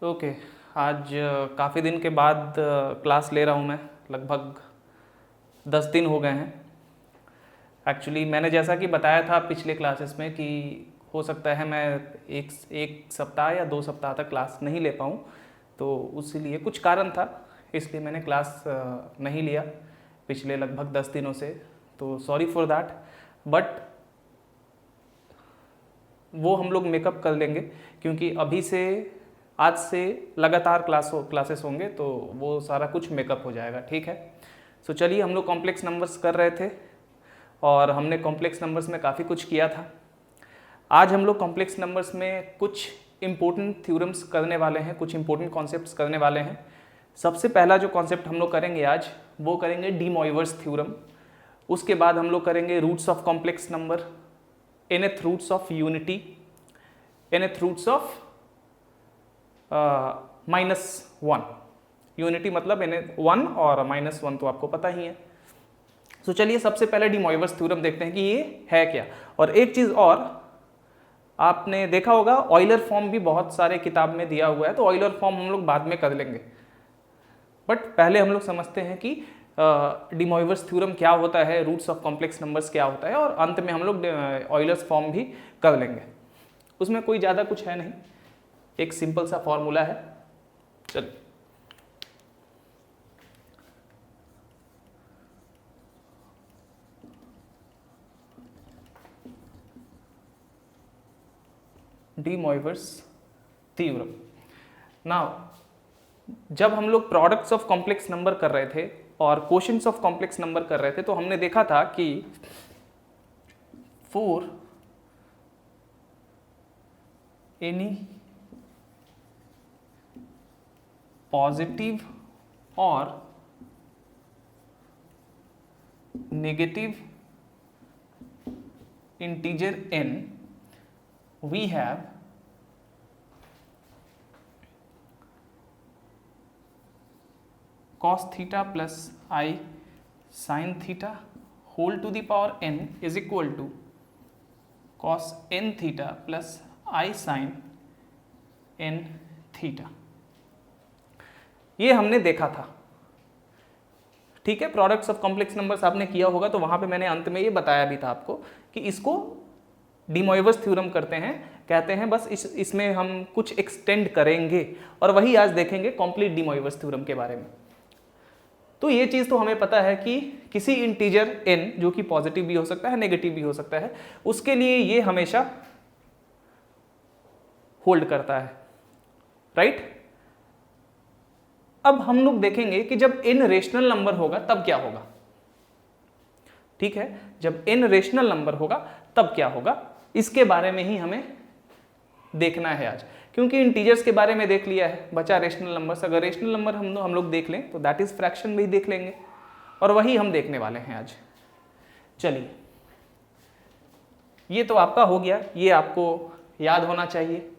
Okay, आज काफ़ी दिन के बाद क्लास ले रहा हूँ मैं। लगभग 10 दिन हो गए हैं। एक्चुअली मैंने जैसा कि बताया था पिछले क्लासेस में कि हो सकता है मैं एक सप्ताह या 2 सप्ताह तक क्लास नहीं ले पाऊँ, तो उसीलिए कुछ कारण था, इसलिए मैंने क्लास नहीं लिया पिछले लगभग 10 दिनों से। तो सॉरी फॉर दैट, बट वो हम लोग मेकअप कर लेंगे, क्योंकि अभी से आज से लगातार क्लासेस होंगे, तो वो सारा कुछ मेकअप हो जाएगा। ठीक है, सो चलिए हम लोग कॉम्प्लेक्स नंबर्स कर रहे थे और हमने कॉम्प्लेक्स नंबर्स में काफ़ी कुछ किया था। आज हम लोग कॉम्प्लेक्स नंबर्स में कुछ इम्पोर्टेंट थ्योरम्स करने वाले हैं, कुछ इम्पोर्टेंट कॉन्सेप्ट्स करने वाले हैं। सबसे पहला जो कॉन्सेप्ट हम लोग करेंगे आज, वो करेंगे डी मॉइवर्स थ्योरम। उसके बाद हम लोग करेंगे roots of complex number, nth roots of unity, nth roots of -1। Unity मतलब n1 और -1 तो आपको पता ही है। तो चलिए सबसे पहले डी मॉइवर्स थ्योरम देखते हैं कि ये है क्या। और एक चीज़ और, आपने देखा होगा ऑयलर फॉर्म भी बहुत सारे किताब में दिया हुआ है, तो ऑयलर फॉर्म हम लोग बाद में कर लेंगे, बट पहले हम लोग समझते हैं कि डी मॉइवर्स थ्योरम क्या होता है, रूट्स ऑफ कॉम्प्लेक्स नंबर्स क्या होता है, और अंत में हम लोग ऑयलर्स फॉर्म भी कर लेंगे। उसमें कोई ज़्यादा कुछ है नहीं, एक सिंपल सा फॉर्मूला है। चल डी मॉइवर्स थ्योरम। नाउ जब हम लोग प्रोडक्ट्स ऑफ कॉम्प्लेक्स नंबर कर रहे थे और क्वोशंट्स ऑफ कॉम्प्लेक्स नंबर कर रहे थे, तो हमने देखा था कि फॉर एनी पॉजिटिव और negative integer n, we have cos theta plus I sin theta whole to the power n is equal to cos n theta plus I sin n theta। ये हमने देखा था। ठीक है, प्रोडक्ट्स ऑफ कॉम्प्लेक्स नंबर्स आपने किया होगा, तो वहां पे मैंने अंत में ये बताया भी था आपको कि इसको डी मॉइवर्स थ्योरम करते हैं, कहते हैं बस इसमें हम कुछ एक्सटेंड करेंगे, और वही आज देखेंगे कंप्लीट डी मॉइवर्स थ्योरम के बारे में। तो ये चीज़ तो हमें पता है कि किसी इंटीजर n, जो कि पॉजिटिव भी हो सकता है नेगेटिव भी हो सकता है, उसके लिए ये हमेशा होल्ड करता है, राइट। अब हम लोग देखेंगे कि जब n रेशनल नंबर होगा तब क्या होगा। ठीक है, जब n रेशनल नंबर होगा तब क्या होगा, इसके बारे में ही हमें देखना है आज, क्योंकि इंटीजर्स के बारे में देख लिया है, बचा रेशनल नंबर्स। अगर रेशनल नंबर हम लोग देख लें तो दैट इज फ्रैक्शन भी देख लेंगे, और वही हम देखने वाले हैं आज। चलिए, ये तो आपका हो गया, ये आपको याद होना चाहिए।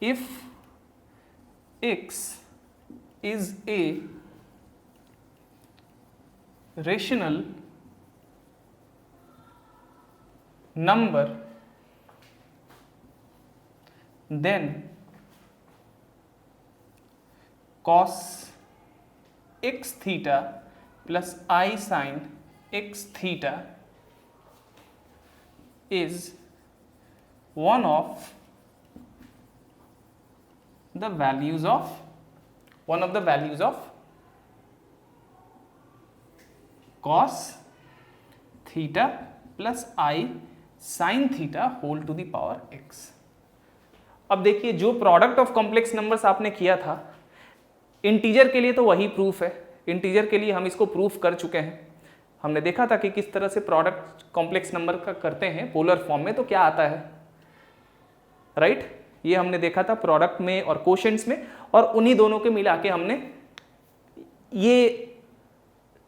If x is a rational number, then cos x theta plus I sin x theta is one of the values of cos theta plus I sin theta whole to the power x। अब देखिए, जो product of complex numbers आपने किया था integer के लिए, तो वही प्रूफ है। इंटीजर के लिए हम इसको प्रूफ कर चुके हैं। हमने देखा था कि किस तरह से प्रोडक्ट कॉम्प्लेक्स नंबर का करते हैं पोलर फॉर्म में, तो क्या आता है, राइट। ये हमने देखा था प्रोडक्ट में और कोशेंट्स में, और उन्हीं दोनों के मिला के हमने ये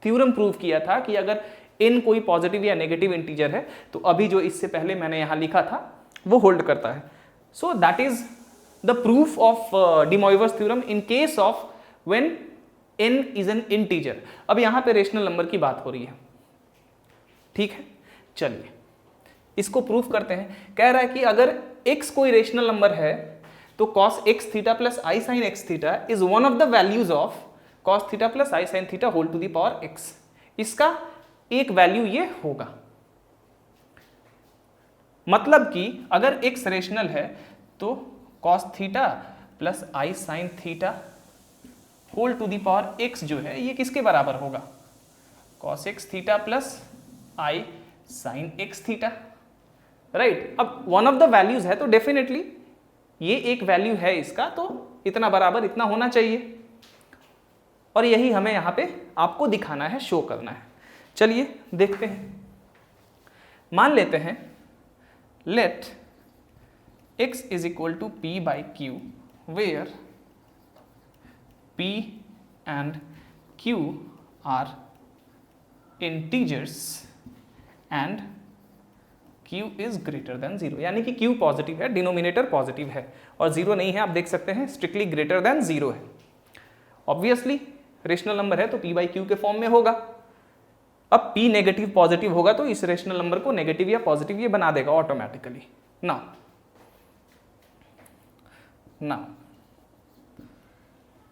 थ्योरम प्रूव किया था कि अगर n कोई पॉजिटिव या नेगेटिव इंटीजर है, तो अभी जो इससे पहले मैंने यहां लिखा था वो होल्ड करता है। So that is the proof of de Moivre's theorem in case of when n is an integer. अब यहां पे रेशनल नंबर की बात हो रही है, ठीक है। चलिए इसको प्रूफ करते हैं। कह रहा है कि अगर x कोई रेशनल नंबर है तो cos x theta plus I sine x theta is one of the values of cos theta plus I sine theta whole to the power x। इसका एक वैल्यू ये होगा, मतलब कि अगर x रेशनल है तो cos theta plus I sine theta whole to the power x जो है ये किसके बराबर होगा, cos x थीटा प्लस आई साइन x थीटा, राइट। अब वन ऑफ द वैल्यूज है तो डेफिनेटली ये एक वैल्यू है इसका, तो इतना बराबर इतना होना चाहिए, और यही हमें यहां पे आपको दिखाना है, शो करना है। चलिए देखते हैं। मान लेते हैं let x is equal to p by q where p and q are integers and q is greater than 0, यानी कि q पॉजिटिव है, डिनोमिनेटर पॉजिटिव है और 0 नहीं है, आप देख सकते हैं स्ट्रिक्टली ग्रेटर देन 0 है। ऑब्वियसली रेशनल नंबर है तो p बाई क्यू के फॉर्म में होगा। अब p नेगेटिव पॉजिटिव होगा तो इस रेशनल नंबर को नेगेटिव या पॉजिटिव ये बना देगा automatically. Now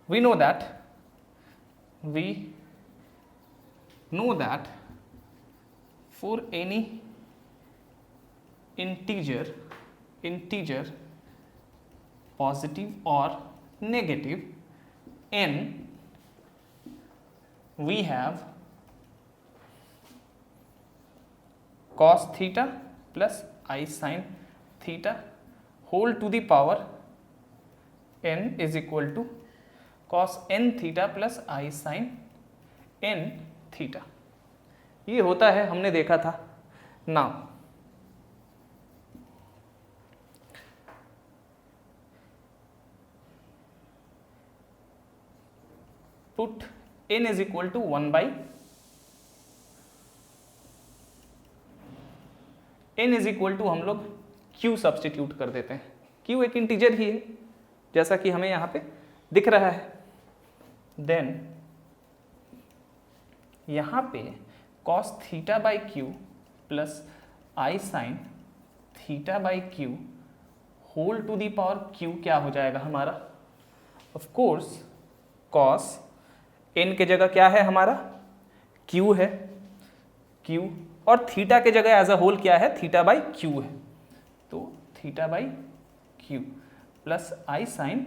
we know that for any integer positive or negative n, we have cos theta plus I sin theta whole to the power n is equal to cos n theta plus I sine n theta. ये होता है, हमने देखा था। Now put n is equal to 1 by n is equal to हम लोग q substitute कर देते हैं। q एक इंटीजर ही है जैसा कि हमें यहां पे दिख रहा है। देन यहां पे cos theta by q plus I sine theta by q whole to the power q क्या हो जाएगा हमारा, ऑफ कोर्स cos n के जगह क्या है हमारा, q है, q, और थीटा के जगह एज अ होल क्या है, थीटा बाई क्यू है, तो theta by q plus I sine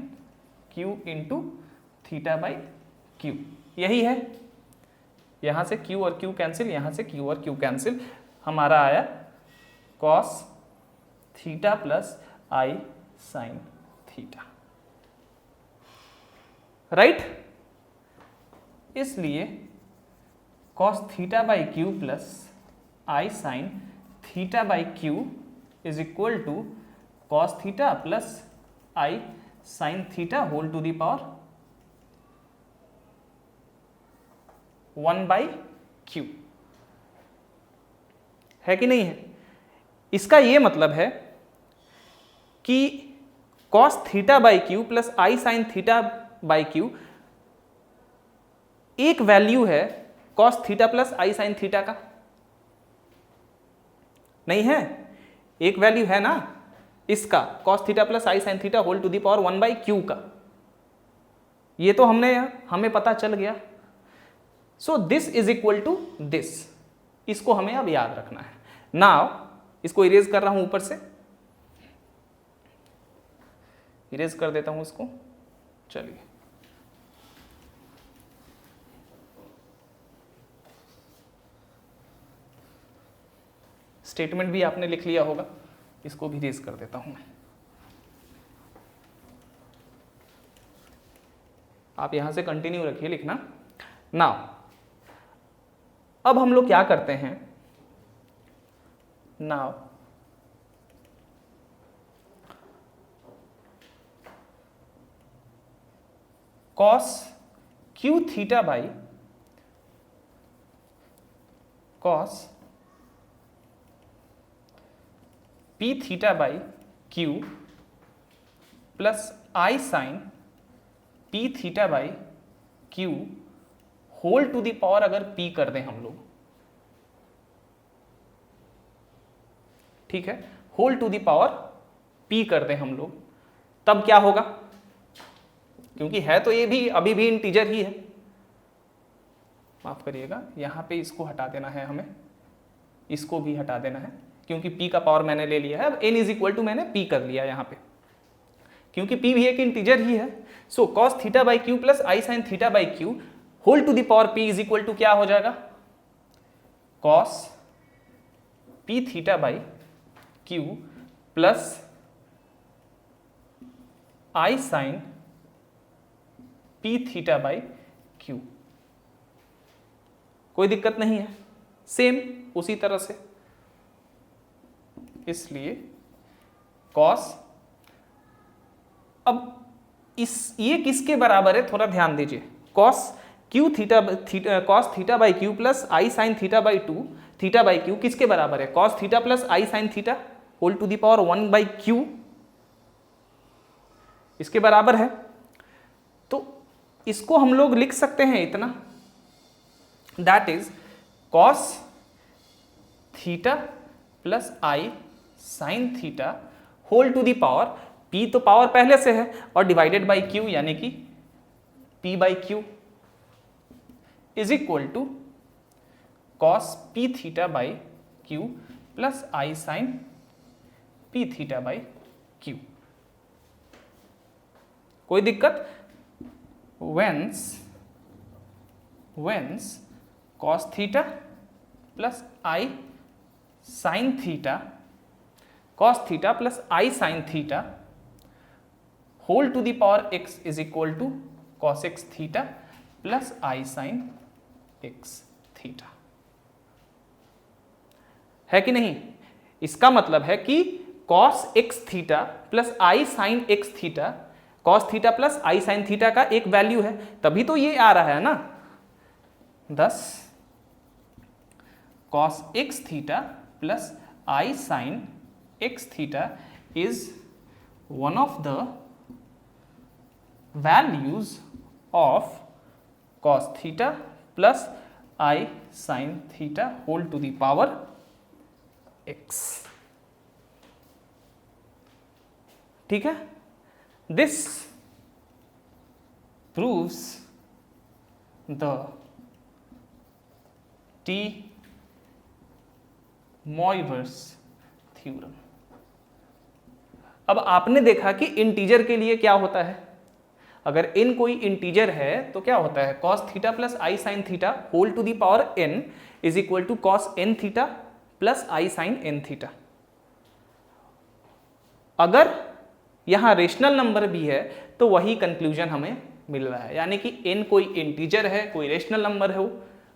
q into theta by q, यही है। यहां से q और q कैंसिल, यहां से q और q कैंसिल, हमारा आया cos थीटा प्लस आई साइन थीटा, राइट। इसलिए cos theta by q plus I sine theta by q is equal to cos theta plus I sine theta whole to the power 1 by q, है कि नहीं है। इसका ये मतलब है कि cos theta by q plus I sine theta by q एक वैल्यू है cos थीटा प्लस आई साइन थीटा का, नहीं है, एक वैल्यू है ना इसका, cos theta plus I sine theta whole to the power 1 by q का। ये तो हमें पता चल गया। So this is equal to this, इसको हमें अब याद रखना है। नाउ इसको इरेज कर रहा हूं, ऊपर से इरेज कर देता हूं इसको। चलिए स्टेटमेंट भी आपने लिख लिया होगा, इसको भी इरेज कर देता हूं मैं। आप यहां से कंटिन्यू रखिए लिखना। नाउ अब हम लोग क्या करते हैं, now cos q theta by cos p theta by q plus I sine p theta by q whole to the power अगर p कर दें हम लोग, ठीक है, whole to the power p कर दें हम लोग, तब क्या होगा? क्योंकि है तो ये भी अभी भी इंटीजर ही है, माफ करिएगा, यहां पे इसको हटा देना है हमें, इसको भी हटा देना है, क्योंकि p का पावर मैंने ले लिया है। अब n इज इक्वल टू मैंने p कर लिया यहाँ पे, क्योंकि p भी एक इंटीजर ही है। So cos theta by q plus I sine theta by q whole to the power p is equal to क्या हो जाएगा? cos p theta by q plus I sine p theta by q. कोई दिक्कत नहीं है, same उसी तरह से, इसलिए cos, अब ये किसके बराबर है थोड़ा ध्यान दीजिए, cos theta by q plus I sine theta by two, theta by q किसके बराबर है? cos theta plus I sine theta whole to the power 1 by q, इसके बराबर है। तो इसको हम लोग लिख सकते हैं इतना, that is cos theta plus I sine theta whole to the power, p तो पावर पहले से है, और डिवाइडेड बाई q यानी कि p by q is equal to cos p theta by q plus I sine p theta by q. कोई दिक्कत? whence cos theta plus I sine theta, cos theta plus I sine theta whole to the power x is equal to cos x theta plus I sine x theta, है कि नहीं? इसका मतलब है कि cos x theta plus आई sine x theta, cos theta plus आई sine theta का एक value है, तभी तो ये आ रहा है ना। thus cos x theta plus I sine x theta is one of the values of cos theta plus I sin theta whole to the power x। ठीक है, this proves the T Moivre's theorem. अब आपने देखा कि integer के लिए क्या होता है, अगर n कोई इंटीजर है तो क्या होता है? cos theta plus I sine theta whole to the power n is equal to cos n theta plus I sine n theta. अगर यहां रेशनल नंबर भी है तो वही कंक्लूजन हमें मिल रहा है, यानी कि n कोई इंटीजर है, कोई रेशनल नंबर है,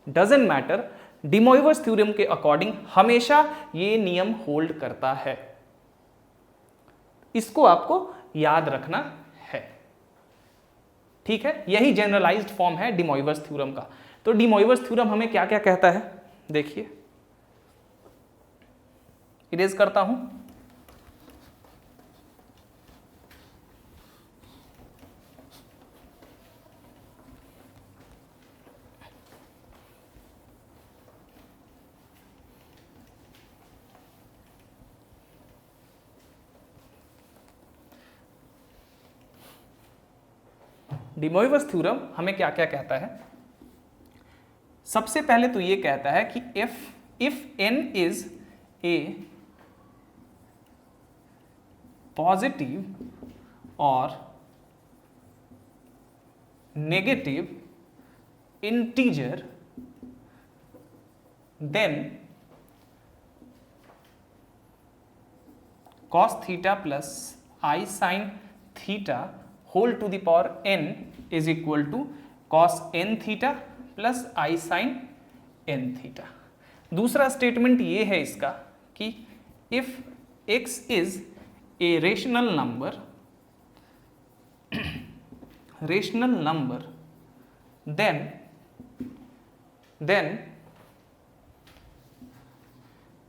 doesn't matter, D Moivre's theorem के अकॉर्डिंग हमेशा ये नियम होल्ड करता है। इसको आपको याद रखना है, ठीक है? यही जनरलाइज्ड फॉर्म है डी मोइवर्स थ्योरम का। तो डी मोइवर्स थ्योरम हमें क्या क्या कहता है, देखिए, इरेज करता हूं। डी मोइवर्स थ्योरम हमें क्या क्या कहता है? सबसे पहले तो ये कहता है कि if n is a positive और negative integer, then cos theta plus I sine theta whole to the power n is equal to cos n theta plus I sine n theta. दूसरा स्टेटमेंट ये है इसका कि if x is a rational number then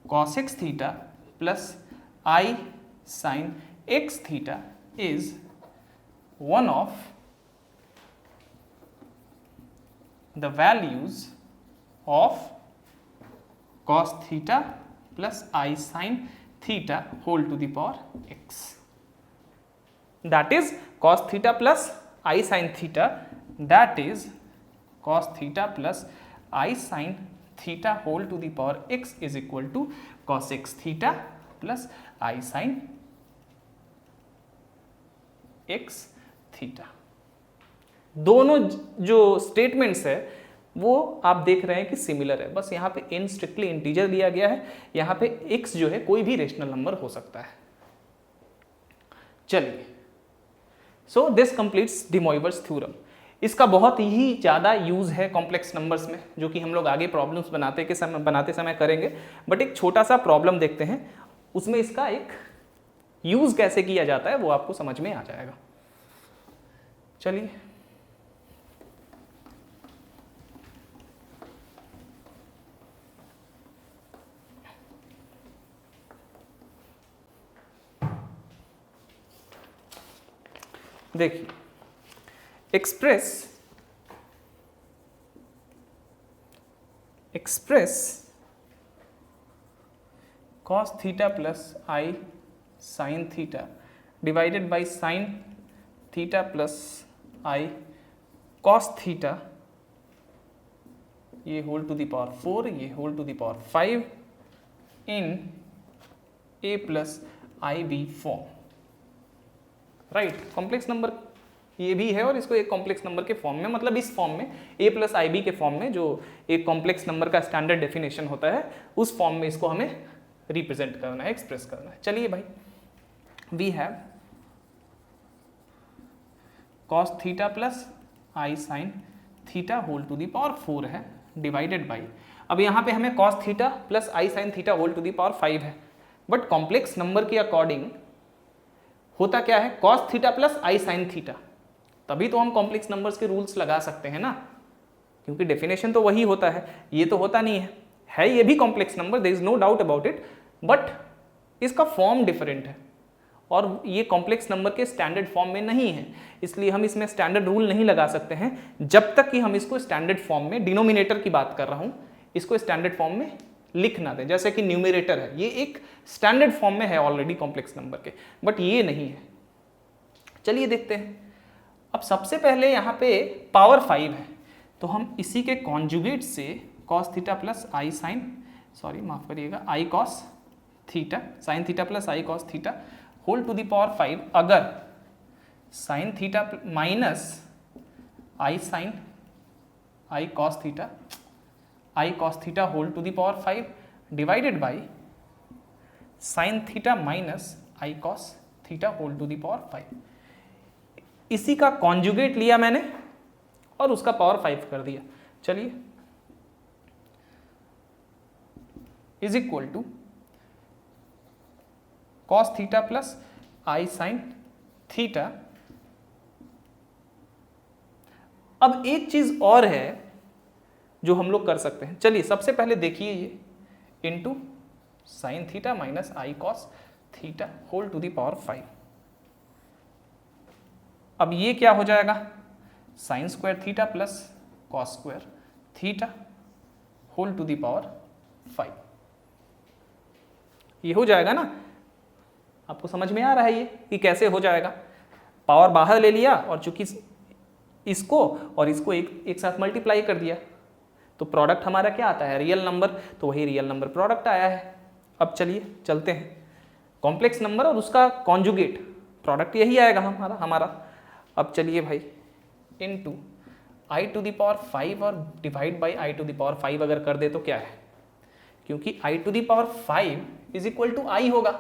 cos x theta plus I sine x theta is one of the values of cos theta plus I sin theta whole to the power x. That is cos theta plus I sin theta, that is cos theta plus I sin theta whole to the power x is equal to cos x theta plus I sin x theta. दोनों जो statements है वो आप देख रहे हैं कि similar है, बस यहाँ पे n स्ट्रिक्टली इंटीजर दिया गया है, यहाँ पे x जो है कोई भी रेशनल नंबर हो सकता है। चलिए, so this completes D Moivre's theorem. इसका बहुत ही ज़्यादा यूज़ है कॉम्प्लेक्स नंबर्स में, जो कि हम लोग आगे प्रॉब्लम्स बनाते समय करेंगे, बट एक छोटा सा प्रॉब्लम देखते हैं, उसमें इसका एक यूज़ कैसे किया जाता है वो आपको समझ में आ जाएगा। चलिए, देखिए, express cos theta plus I sine theta divided by sine theta plus I cos theta, ये होल टू द पावर 4, ये होल टू द पावर 5 इन a plus I B form. Right, complex number ये भी है और इसको एक complex number के फॉर्म में, मतलब इस फॉर्म में a प्लस आई बी के फॉर्म में, जो एक कॉम्प्लेक्स नंबर का स्टैंडर्ड डेफिनेशन होता है, उस फॉर्म में इसको हमें रिप्रेजेंट करना है, एक्सप्रेस करना है। चलिए भाई, we have cos theta plus I sine theta whole to the power 4 है, डिवाइडेड बाई, अब यहाँ पे हमें cos theta plus I sine theta whole to the power 5 है, बट कॉम्प्लेक्स नंबर के अकॉर्डिंग होता क्या है, cos थीटा प्लस आई साइन थीटा, तभी तो हम कॉम्प्लेक्स नंबर्स के रूल्स लगा सकते हैं ना, क्योंकि डेफिनेशन तो वही होता है, ये तो होता नहीं है ये भी complex number, there is no doubt about it, but इसका फॉर्म डिफरेंट है और ये कॉम्प्लेक्स नंबर के स्टैंडर्ड फॉर्म में नहीं है, इसलिए हम इसमें स्टैंडर्ड रूल नहीं लगा सकते हैं जब तक कि हम इसको स्टैंडर्ड फॉर्म में, डिनोमिनेटर की बात कर रहा हूं, इसको स्टैंडर्ड फॉर्म में लिख ना दें। जैसे कि न्यूमरेटर है, ये एक स्टैंडर्ड फॉर्म में है ऑलरेडी कॉम्प्लेक्स नंबर के, बट ये नहीं है। चलिए देखते हैं। अब सबसे पहले यहाँ पे पावर 5 है, तो हम इसी के कॉन्जुगेट से cos थीटा प्लस आई साइन, सॉरी माफ करिएगा, i cos theta, sine theta plus I cos theta whole to the power 5, अगर sine theta minus i sine i cos theta whole to the power 5 divided by sine theta minus I cos theta whole to the power 5, इसी का conjugate लिया मैंने और उसका power 5 कर दिया। चलिए, is equal to cos theta plus I sine theta. अब एक चीज और है जो हम लोग कर सकते हैं, चलिए सबसे पहले देखिए, ये into sine theta minus I cos theta whole to the power 5, अब ये क्या हो जाएगा, sine square theta plus cos square theta whole to the power 5, ये हो जाएगा ना। आपको समझ में आ रहा है ये कि कैसे हो जाएगा, पावर बाहर ले लिया और चूंकि इसको और इसको एक साथ मल्टीप्लाई कर दिया, तो प्रोडक्ट हमारा क्या आता है, रियल नंबर, तो वही रियल नंबर प्रोडक्ट आया है। अब चलिए चलते हैं, कॉम्प्लेक्स नंबर और उसका कॉन्जुगेट, प्रोडक्ट यही आएगा हमारा। अब चलिए भाई, into i to the power 5 और divide by i to the power 5 अगर कर दे तो क्या है, क्योंकि i to the power 5 is equal to i होगा,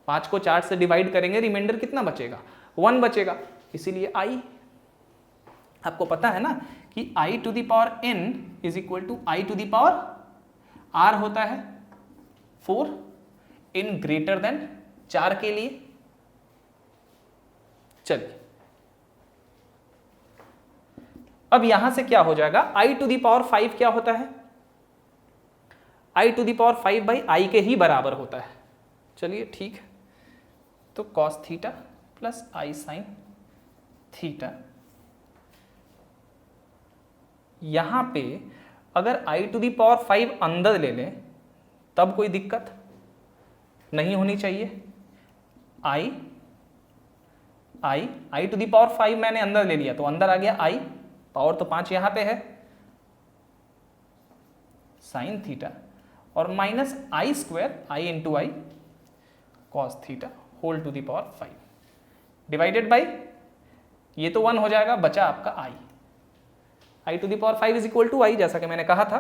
5 को 4 से डिवाइड करेंगे, रिमाइंडर कितना बचेगा, 1 बचेगा, इसीलिए आई। आपको पता है ना कि i to the power n is equal to i to the power r होता है 4 इन ग्रेटर देन 4 के लिए। चलिए, अब यहां से क्या हो जाएगा, आई टू द पावर 5 क्या होता है, i to the power 5 by i के ही बराबर होता है। चलिए ठीक है, तो कॉस थीटा प्लस आई साइन थीटा यहाँ पे अगर i टू दी पावर 5 अंदर ले लें तब कोई दिक्कत नहीं होनी चाहिए। i टू दी पावर 5 मैंने अंदर ले लिया तो अंदर आ गया i, पावर तो 5 यहाँ पे है, साइन थीटा और minus i square i into i cos theta whole to the power 5 divided by, ये तो 1 हो जाएगा, बचा आपका i to the power 5 is equal to i, जैसा कि मैंने कहा था,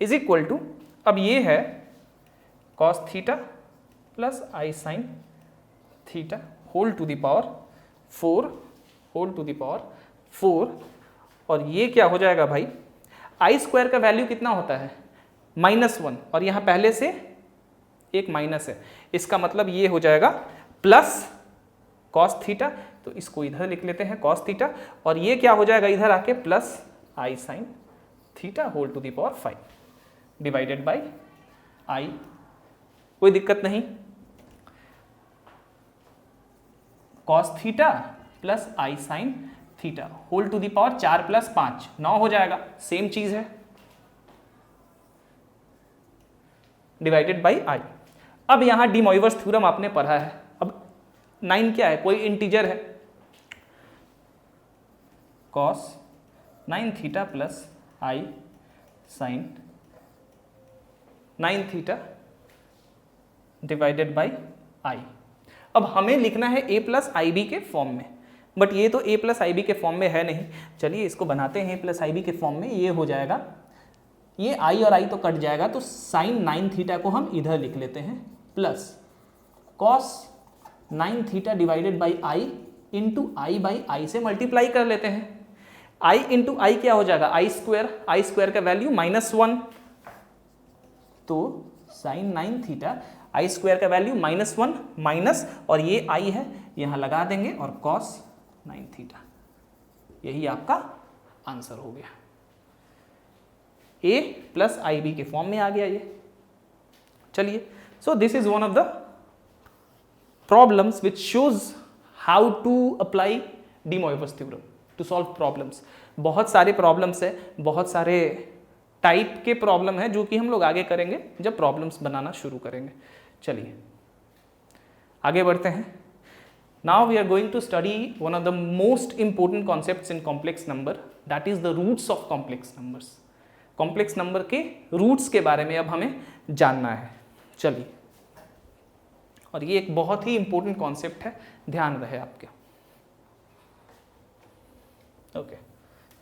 इज इक्वल टू, अब ये है cos theta plus I sine theta whole to the power 4 whole to the power 4, और ये क्या हो जाएगा भाई, आई स्क्वायर का वैल्यू कितना होता है -1, और यहाँ पहले से एक माइनस है, इसका मतलब ये हो जाएगा प्लस कॉस थीटा, तो इसको इधर लिख लेते हैं कॉस थीटा, और ये क्या हो जाएगा इधर आके plus I sine theta whole to the power 5 divided by I, कोई दिक्कत नहीं, cos theta plus I sine theta whole to the power 4 plus 5 9 हो जाएगा, सेम चीज है, डिवाइडेड बाई आई। अब यहां डी मोइवर्स थ्योरम आपने पढ़ा है, अब 9 क्या है, कोई इंटीजर है, cos 9 theta plus I sine 9 theta divided by i. अब हमें लिखना है a प्लस आई बी के फॉर्म में, बट ये तो a प्लस आई बी के फॉर्म में है नहीं, चलिए इसको बनाते हैं a प्लस आई बी के फॉर्म में, ये हो जाएगा, ये i और i तो कट जाएगा, तो साइन 9 थीटा को हम इधर लिख लेते हैं plus cos 9 theta divided by I into I by I से मल्टीप्लाई कर लेते हैं, i इंटू आई क्या हो जाएगा आई स्क्वायर का वैल्यू -1, तो साइन 9 थीटा आई स्क्वायर का वैल्यू -1 माइनस, और ये i है यहाँ लगा देंगे, और कॉस 9 थीटा, यही आपका आंसर हो गया, a प्लस आई बी के फॉर्म में आ गया ये। चलिए, so this is one of the problems which shows how to apply de Moivre's theorem to solve problems. बहुत सारे प्रॉब्लम्स है, बहुत सारे टाइप के प्रॉब्लम है जो कि हम लोग आगे करेंगे जब प्रॉब्लम्स बनाना शुरू करेंगे। चलिए आगे बढ़ते हैं। Now we are going to study one of the most important concepts in complex number, that is the roots of complex numbers. Complex number के रूट्स के बारे में अब हमें जानना है। चलिए, और ये एक बहुत ही इंपॉर्टेंट कॉन्सेप्ट है, ध्यान रहे आपके। ओके,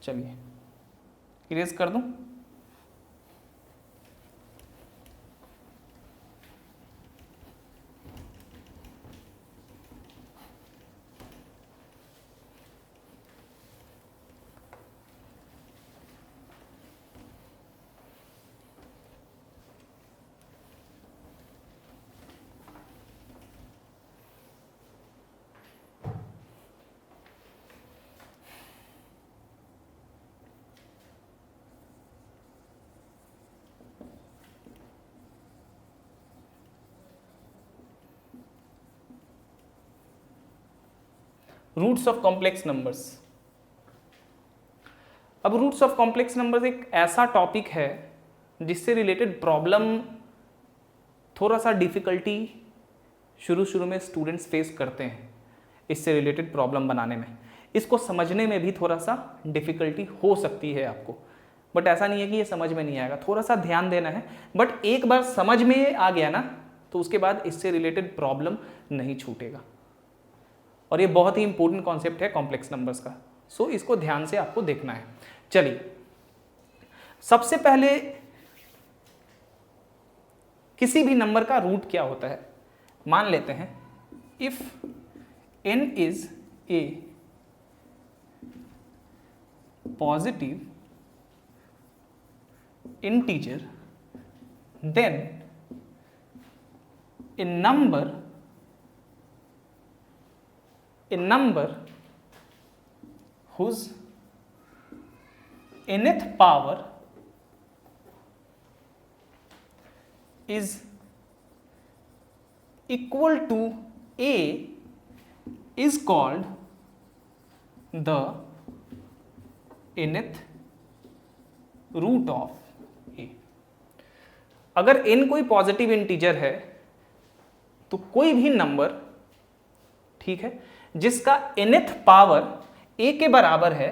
चलिए इरेज कर दूं। Roots of complex numbers. अब रूट्स ऑफ कॉम्प्लेक्स नंबर्स एक ऐसा टॉपिक है जिससे रिलेटेड प्रॉब्लम थोड़ा सा डिफिकल्टी शुरू में स्टूडेंट्स फेस करते हैं, इससे रिलेटेड प्रॉब्लम बनाने में, इसको समझने में भी थोड़ा सा डिफिकल्टी हो सकती है आपको, बट ऐसा नहीं है कि ये समझ में नहीं आएगा, थोड़ा सा ध्यान देना है, बट एक बार समझ में आ गया ना तो उसके बाद इससे रिलेटेड प्रॉब्लम नहीं छूटेगा, और ये बहुत ही इंपॉर्टेंट कॉन्सेप्ट है कॉम्प्लेक्स नंबर्स का, सो इसको ध्यान से आपको देखना है। चलिए, सबसे पहले किसी भी नंबर का रूट क्या होता है, मान लेते हैं if n is a positive integer then a number whose nth power is equal to a is called the nth root of a. अगर n कोई पॉजिटिव इंटीजर है तो कोई भी नंबर, ठीक है, जिसका nth पावर a के बराबर है,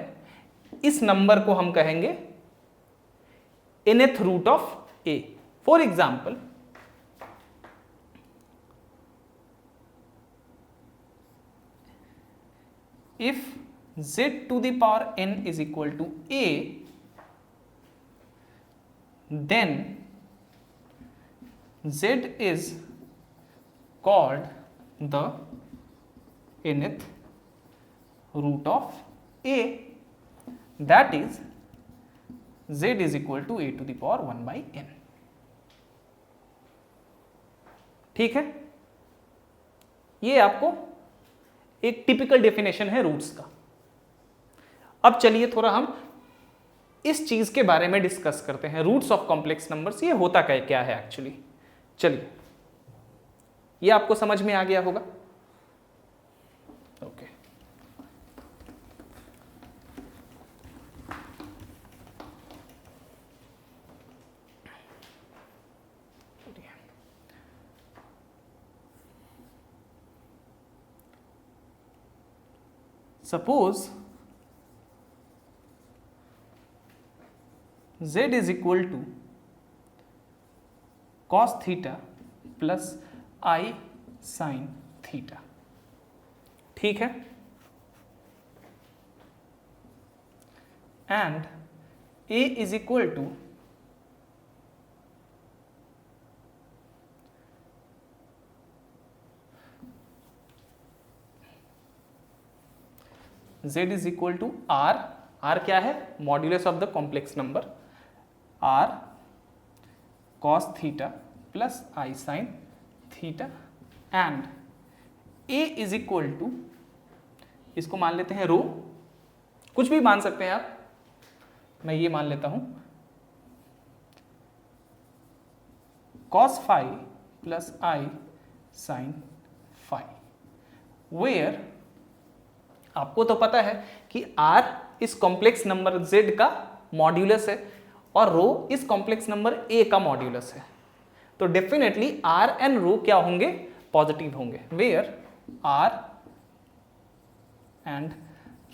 इस नंबर को हम कहेंगे nth root of a। For example, if z to the power n is equal to a, then z is called the nth root of a, that is z is equal to a to the power 1 by n। ठीक है, ये आपको एक typical definition है roots का। अब चलिए थोड़ा हम इस चीज के बारे में डिस्कस करते हैं, रूट्स ऑफ कॉम्प्लेक्स नंबर्स, ये होता क्या है एक्चुअली। चलिए, ये आपको समझ में आ गया होगा। Okay, suppose z is equal to cos theta plus I sin theta, ठीक है, and a is equal to z is equal to r क्या है, modulus of the complex number, r cos theta plus I sin theta, and a is equal to, इसको मान लेते हैं रो, कुछ भी मान सकते हैं आप, मैं ये मान लेता हूं cos phi plus I sin phi, where आपको तो पता है कि r इस कॉम्प्लेक्स नंबर z का मॉड्यूलस है और रो इस कॉम्प्लेक्स नंबर a का मॉड्यूलस है, तो डेफिनेटली r एंड रो क्या होंगे, पॉजिटिव होंगे, where r and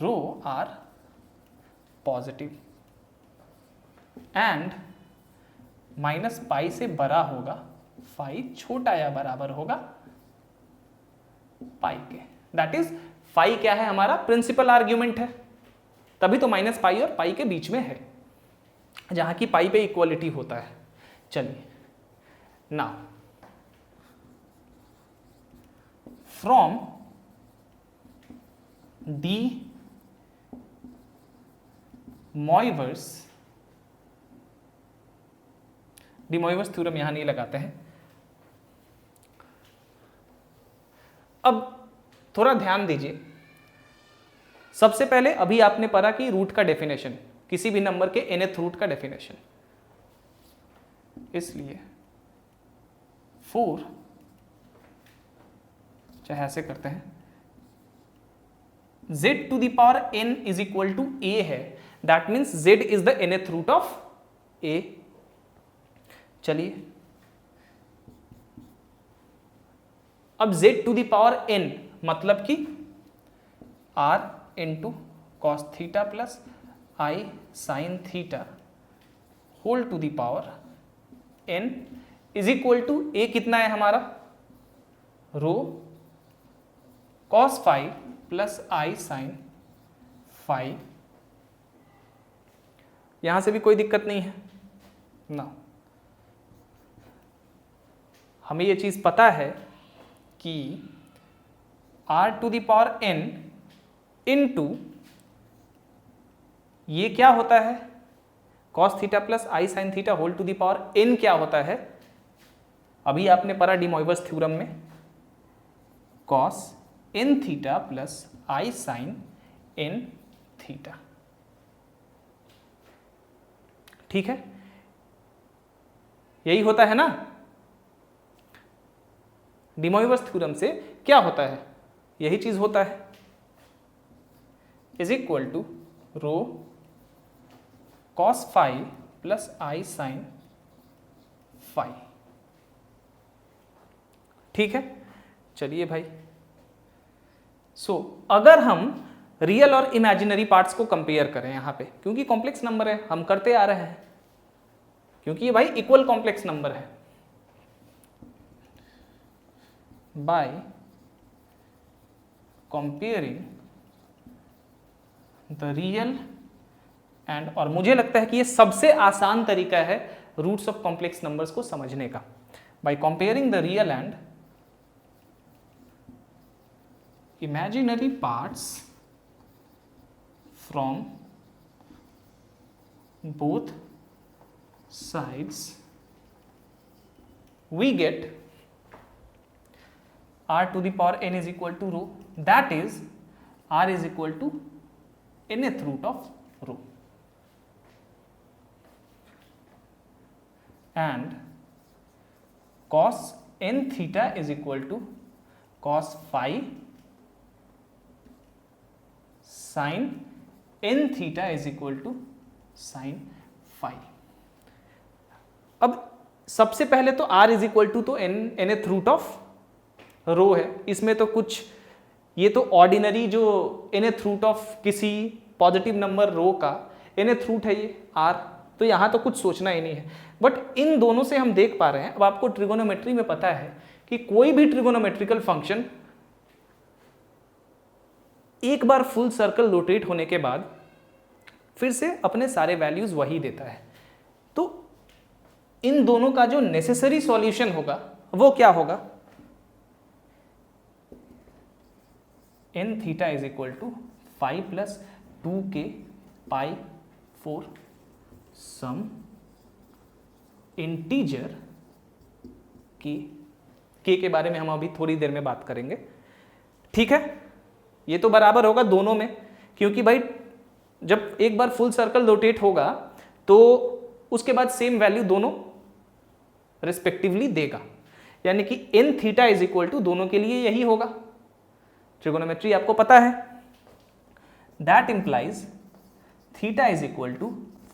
rho are positive, and minus pi से बड़ा होगा फाई, छोटा या बराबर होगा पाई के, दैट इज फाई क्या है, हमारा प्रिंसिपल आर्ग्यूमेंट है, तभी तो माइनस पाई और पाई के बीच में है, जहां की पाई पे इक्वलिटी होता है। चलिए, now from D Moivre's theorem यहां नहीं लगाते हैं। अब थोड़ा ध्यान दीजिए, सबसे पहले अभी आपने पढ़ा कि रूट का डेफिनेशन, किसी भी नंबर के nth रूट का डेफिनेशन, इसलिए 4, चाहे ऐसे करते हैं, z to the power n is equal to a है, that means z is the nth root of a। चलिए, अब z to the power n मतलब कि r into cos theta plus I sine theta whole to the power n is equal to a कितना है हमारा, rho cos phi plus आई sine phi. यहां से भी कोई दिक्कत नहीं है ना, हमें ये चीज पता है कि r to the power n into ये क्या होता है, cos theta plus I sine theta whole to the power n क्या होता है, अभी आपने पढ़ा डी मॉइवर्स थ्योरम में, कॉस n थीटा प्लस आई साइन n थीटा, ठीक है, यही होता है ना। डी मॉइवर्स थ्योरम से क्या होता है, यही चीज होता है, is equal to rho cos phi plus I sine phi. ठीक है, चलिए भाई। अगर हम रियल और इमेजिनरी पार्ट्स को कंपेयर करें यहां पे, क्योंकि कॉम्प्लेक्स नंबर है, हम करते आ रहे हैं, क्योंकि ये भाई इक्वल कॉम्प्लेक्स नंबर है, by comparing the real and, और मुझे लगता है कि ये सबसे आसान तरीका है रूट्स ऑफ कॉम्प्लेक्स नंबर्स को समझने का, by comparing the real and imaginary parts from both sides, we get r to the power n is equal to rho, that is r is equal to nth root of rho, and cos n theta is equal to cos phi sine n theta is equal to sine phi. अब सबसे पहले तो r is equal to तो nth root of rho है, इसमें तो कुछ, ये तो ऑर्डिनरी जो nth रूट ऑफ किसी पॉजिटिव नंबर रो का nth रूट है ये r, तो यहाँ तो कुछ सोचना ही नहीं है। बट इन दोनों से हम देख पा रहे हैं, अब आपको ट्रिगोनोमेट्री में पता है कि कोई भी ट्रिगोनोमेट्रिकल फंक्शन एक बार फुल सर्कल रोटेट होने के बाद फिर से अपने सारे वैल्यूज वही देता है। तो इन दोनों का जो नेसेसरी सॉल्यूशन होगा वो क्या होगा, n theta is equal to 5 plus 2k pi 4 some integer k के बारे में हम अभी थोड़ी देर में बात करेंगे। ठीक है, ये तो बराबर होगा दोनों में, क्योंकि भाई जब एक बार फुल सर्कल रोटेट होगा तो उसके बाद सेम वैल्यू दोनों रिस्पेक्टिवली देगा, यानी कि n theta is equal to दोनों के लिए यही होगा। ट्रिगोनोमेट्री आपको पता है, that implies theta is equal to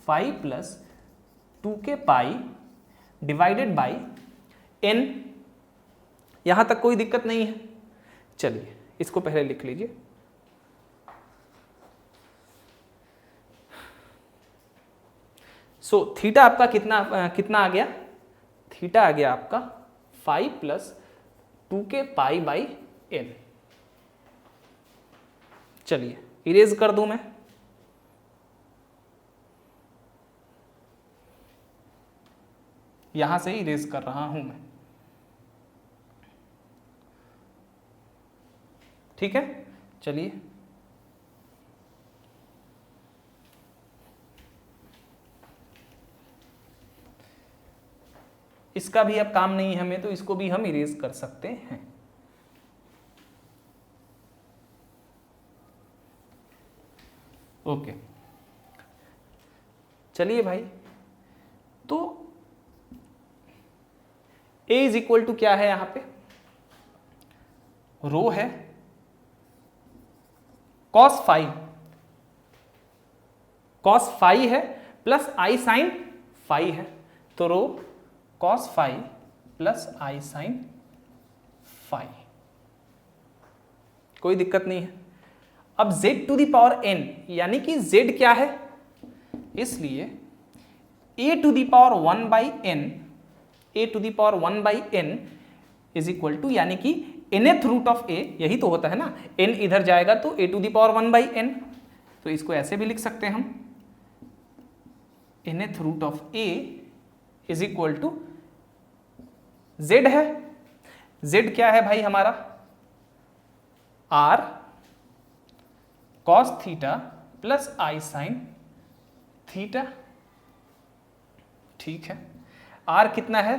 5 plus 2k pi divided by n। यहां तक कोई दिक्कत नहीं है। चलिए इसको पहले लिख लीजिए, थीटा आपका कितना आ गया, थीटा आ गया आपका 5 plus 2k pi by n। चलिए इरेज कर दूं मैं, यहां से इरेज कर रहा हूं मैं। ठीक है, चलिए इसका भी अब काम नहीं है हमें, तो इसको भी हम इरेज कर सकते हैं। ओके, चलिए भाई, तो a इज इक्वल टू क्या है, यहां पे रो है cos फाई है प्लस आई साइन फाई है, तो रो cos फाई प्लस आई साइन फाई, कोई दिक्कत नहीं है। अब z to the power n, यानी कि z क्या है, इसलिए a to the power 1 by n, a to the power 1 by n is equal to, यानी कि nth रूट ऑफ a, यही तो होता है ना, n इधर जाएगा तो a to the power 1 by n, तो इसको ऐसे भी लिख सकते हैं हम, nth root of a is equal to z है, z क्या है भाई हमारा, r cos थीटा प्लस आई साइन थीटा। ठीक है, r कितना है,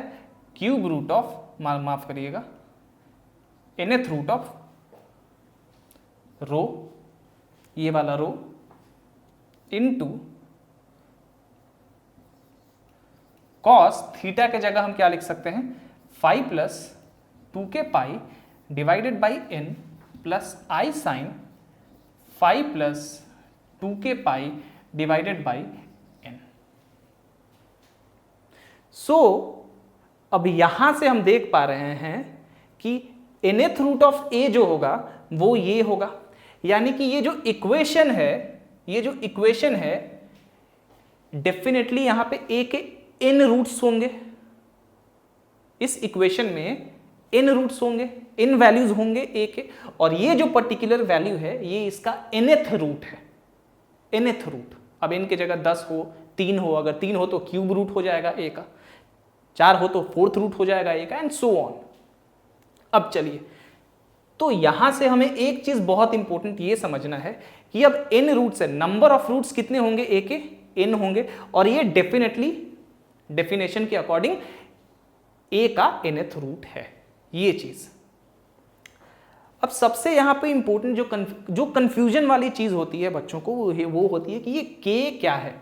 क्यूब रूट ऑफ, माफ करिएगा, nth रूट ऑफ रो, ये वाला रो, इनटू कॉस थीटा के जगह हम क्या लिख सकते हैं, 5 plus 2k pi divided by n plus I sine 5 plus 2k pi divided by n। So अब यहां से हम देख पा रहे हैं कि nth रूट ऑफ a जो होगा वो ये होगा, यानी कि ये जो इक्वेशन है डेफिनेटली यहां पे a के n रूट्स होंगे, इस इक्वेशन में n रूट्स होंगे, n वैल्यूज होंगे a के, और ये जो पर्टिकुलर वैल्यू है ये इसका nth रूट है, nth रूट। अब n की जगह 10 हो, 3 हो, अगर 3 हो तो क्यूब रूट हो जाएगा a का, 4 हो तो फोर्थ रूट हो जाएगा a का, एंड सो ऑन। अब चलिए, तो यहां से हमें एक चीज बहुत इंपॉर्टेंट ये समझना है कि अब n रूट्स है, नंबर ऑफ रूट्स कितने होंगे a के, n होंगे, और ये डेफिनेटली डेफिनेशन के अकॉर्डिंग a का nth रूट है, ये चीज। अब सबसे यहां पे इंपॉर्टेंट जो कंफ्यूजन वाली चीज होती है बच्चों को वो होती है कि ये k क्या है।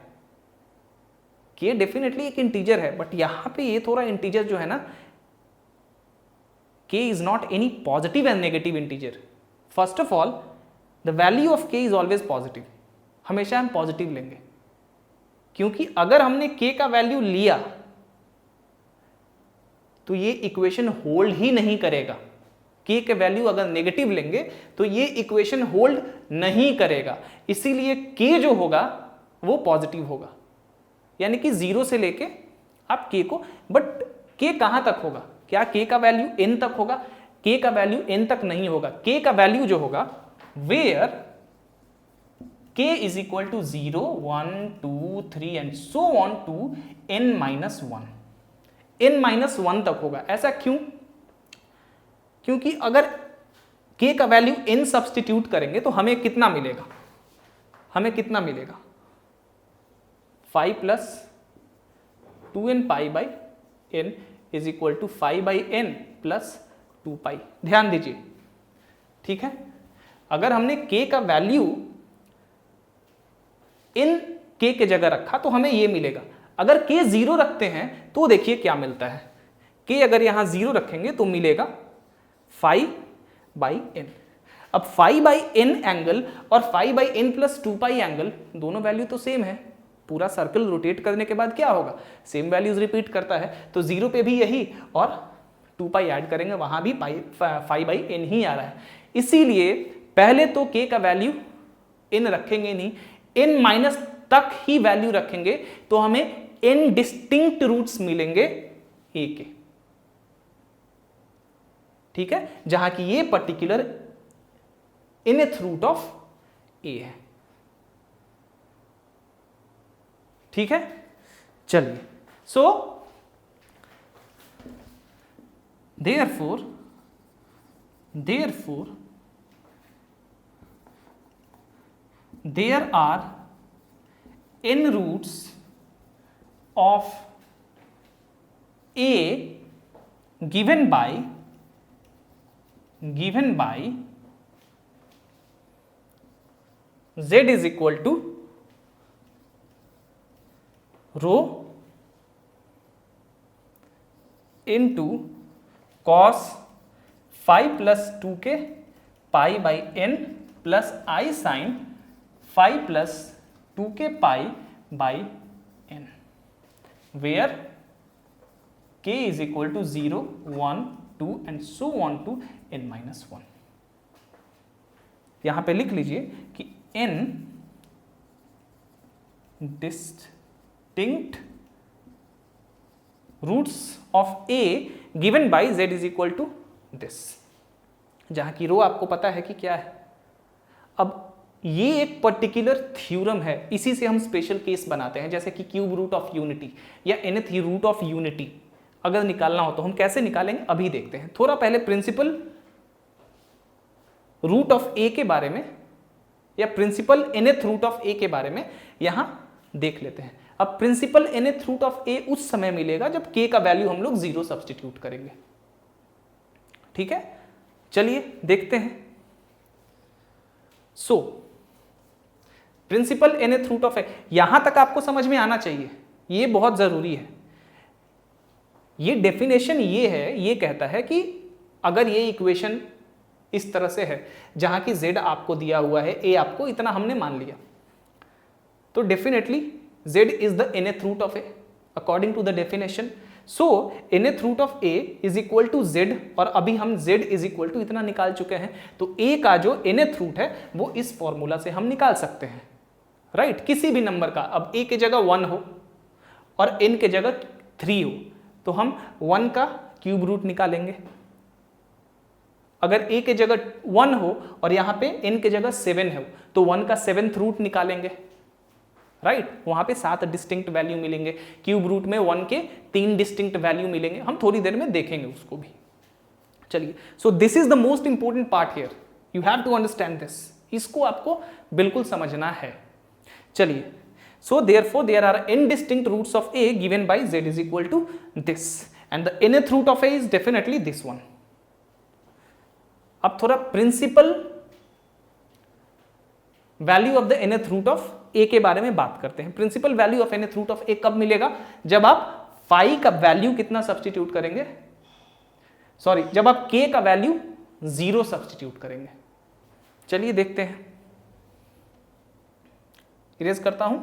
k डेफिनेटली एक इंटीजर है, बट यहां पे ये थोड़ा इंटीजर जो है ना, k is not any positive and negative integer. First of all, the value of k is always positive. हमेशा हम पॉजिटिव लेंगे, क्योंकि अगर हमने k का वैल्यू लिया तो ये इक्वेशन होल्ड ही नहीं करेगा। k के वैल्यू अगर नेगेटिव लेंगे तो ये इक्वेशन होल्ड नहीं करेगा, इसीलिए k जो होगा वो पॉजिटिव होगा, यानी कि 0 से लेके आप k को, बट k कहां तक होगा? क्या k का वैल्यू n तक होगा? k का वैल्यू n तक नहीं होगा। k का वैल्यू जो होगा where k is equal to 0, 1, 2, 3 and so on to n minus 1, n minus 1 तक होगा। ऐसा क्यों? क्योंकि अगर k का वैल्यू n सब्सटीट्यूट करेंगे तो हमें कितना मिलेगा? हमें कितना मिलेगा? 5 plus 2n pi by n is equal to 5 by n plus 2 pi. ध्यान दीजिए, ठीक है। अगर हमने k का वैल्यू n k के जगह रखा तो हमें ये मिलेगा। अगर k 0 रखते हैं तो देखिए क्या मिलता है। k अगर यहां 0 रखेंगे तो मिलेगा 5 बाई n। अब 5 बाई n एंगल और 5 by n plus 2 pi angle, दोनों वैल्यू तो सेम है। पूरा सर्कल रोटेट करने के बाद क्या होगा? सेम वैल्यूज रिपीट करता है, तो 0 पे भी यही और 2 पाई ऐड करेंगे, वहां भी 5 बाई n ही आ रहा है। इसीलिए पहले तो k का वैल्यू n रखेंगे नहीं, n माइनस तक ही वैल्यू रखेंगे, तो हमें n डिस्टिंक्ट रूट्स मिलेंगे a के, ठीक है, जहां की ये particular nth root of a है, ठीक है। चलिए, so therefore there are n roots of a given by z is equal to rho into cos 5 plus 2k pi by n plus I sin 5 plus 2k pi by n, where k is equal to 0, 1, 2 and so on to n minus 1। यहां पे लिख लीजिए कि n distinct roots of a given by z is equal to this, जहां की रो आपको पता है कि क्या है। अब ये एक पर्टिकुलर थ्योरम है, इसी से हम स्पेशल केस बनाते हैं, जैसे कि क्यूब रूट ऑफ यूनिटी या nth रूट ऑफ यूनिटी अगर निकालना हो तो हम कैसे निकालेंगे अभी देखते हैं। थोड़ा पहले प्रिंसिपल रूट ऑफ a के बारे में या principal nth root of a के बारे में यहां देख लेते हैं। अब principal nth root of a उस समय मिलेगा जब k का वैल्यू हम लोग 0 सब्सटीट्यूट करेंगे, ठीक है। चलिए देखते हैं। So principal nth root of a, यहां तक आपको समझ में आना चाहिए, ये बहुत जरूरी है। ये डेफिनेशन ये है, ये कहता है कि अगर ये इक्वेशन इस तरह से है जहां की z आपको दिया हुआ है, a आपको इतना हमने मान लिया, तो definitely z is the nth root of a according to the definition. So nth root of a is equal to z, और अभी हम z इज इक्वल टू इतना निकाल चुके हैं, तो a का जो nth रूट है वो इस फॉर्मूला से हम निकाल सकते हैं, राइट. किसी भी नंबर का, अब a की जगह 1 हो और n की जगह 3 हो, तो हम 1 का क्यूब रूट निकालेंगे. अगर a की जगह 1 हो और यहाँ पे n की जगह 7 है, तो 1 का 7th रूट निकालेंगे, राइट. वहां पे 7 डिस्टिंक्ट वैल्यू मिलेंगे. क्यूब रूट में 1 के 3 डिस्टिंक्ट वैल्यू मिलेंगे, हम थोड़ी देर में देखेंगे उसको भी. चलिए, so this is the most important part here, you have to understand this. इसको आपको बिल्कुल समझना है. चलिए, so therefore there are n distinct roots of a given by z is equal to this, and the nth root of a is definitely this one. अब थोड़ा principal value of the nth root of a के बारे में बात करते हैं. Principal value of nth root of a कब मिलेगा? जब आप फाई का वैल्यू कितना सब्स्टिट्यूट करेंगे, सॉरी, जब आप k का वैल्यू 0 सब्स्टिट्यूट करेंगे. चलिए देखते हैं, इरेज करता हूं.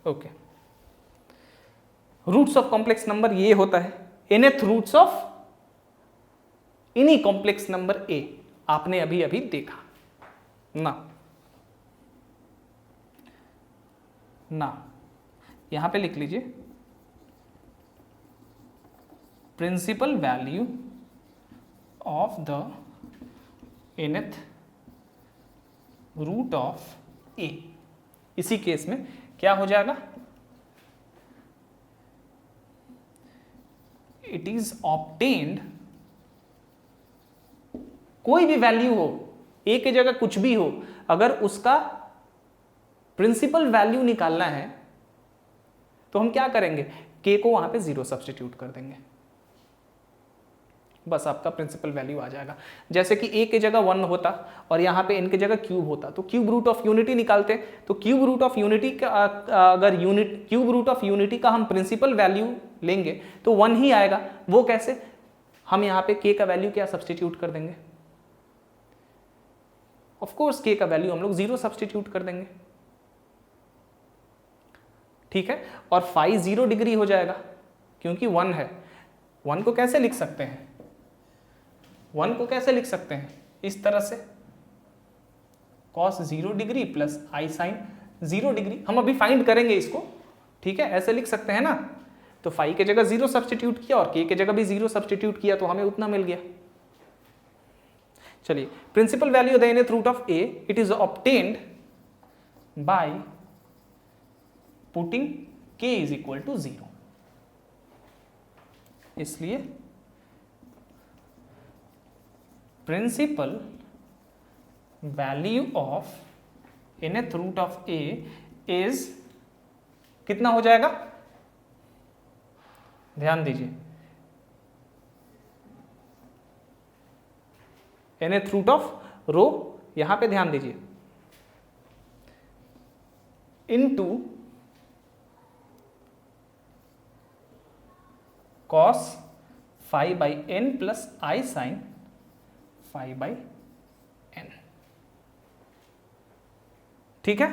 Okay, roots of complex number ये होता है. nth roots of any complex number a आपने अभी अभी देखा ना, यहां पे लिख लीजिए principal value of the nth root of a. इसी केस में क्या हो जाएगा? इट इज ऑब्टेन्ड, कोई भी वैल्यू हो, a की जगह कुछ भी हो, अगर उसका प्रिंसिपल वैल्यू निकालना है तो हम क्या करेंगे? k को वहां पे 0 सब्स्टिट्यूट कर देंगे, बस आपका प्रिंसिपल वैल्यू आ जाएगा. जैसे कि a की जगह 1 होता और यहाँ पे n की जगह क्यूब होता, तो क्यूब रूट ऑफ यूनिटी निकालते हैं. तो क्यूब रूट ऑफ यूनिटी का अगर क्यूब रूट ऑफ यूनिटी का हम प्रिंसिपल वैल्यू लेंगे तो 1 ही आएगा. वो कैसे? हम यहाँ पे k का वैल्यू क्या सब्स्टिट्यूट कर देंगे? ऑफ कोर्स k का वैल्यू हम लोग 0 सब्स्टिट्यूट कर देंगे, ठीक है. और फाई 0 डिग्री हो जाएगा क्योंकि 1 है. 1 को कैसे लिख सकते हैं? 1 को कैसे लिख सकते हैं? इस तरह से, cos 0 डिग्री प्लस आई साइन 0 डिग्री. हम अभी फाइंड करेंगे इसको, ठीक है, ऐसे लिख सकते हैं ना. तो फाई के जगह 0 सब्स्टिट्यूट किया और k के जगह भी 0 सब्स्टिट्यूट किया, तो हमें उतना मिल गया. चलिए, principal value the nth root of a, it is obtained by putting k is equal to 0. इसलिए principal value of nth root of a is कितना हो जाएगा? ध्यान दीजिए, nth रूट ऑफ रो, यहां पे ध्यान दीजिए, into cos phi by n plus I sine phi by n. ठीक है.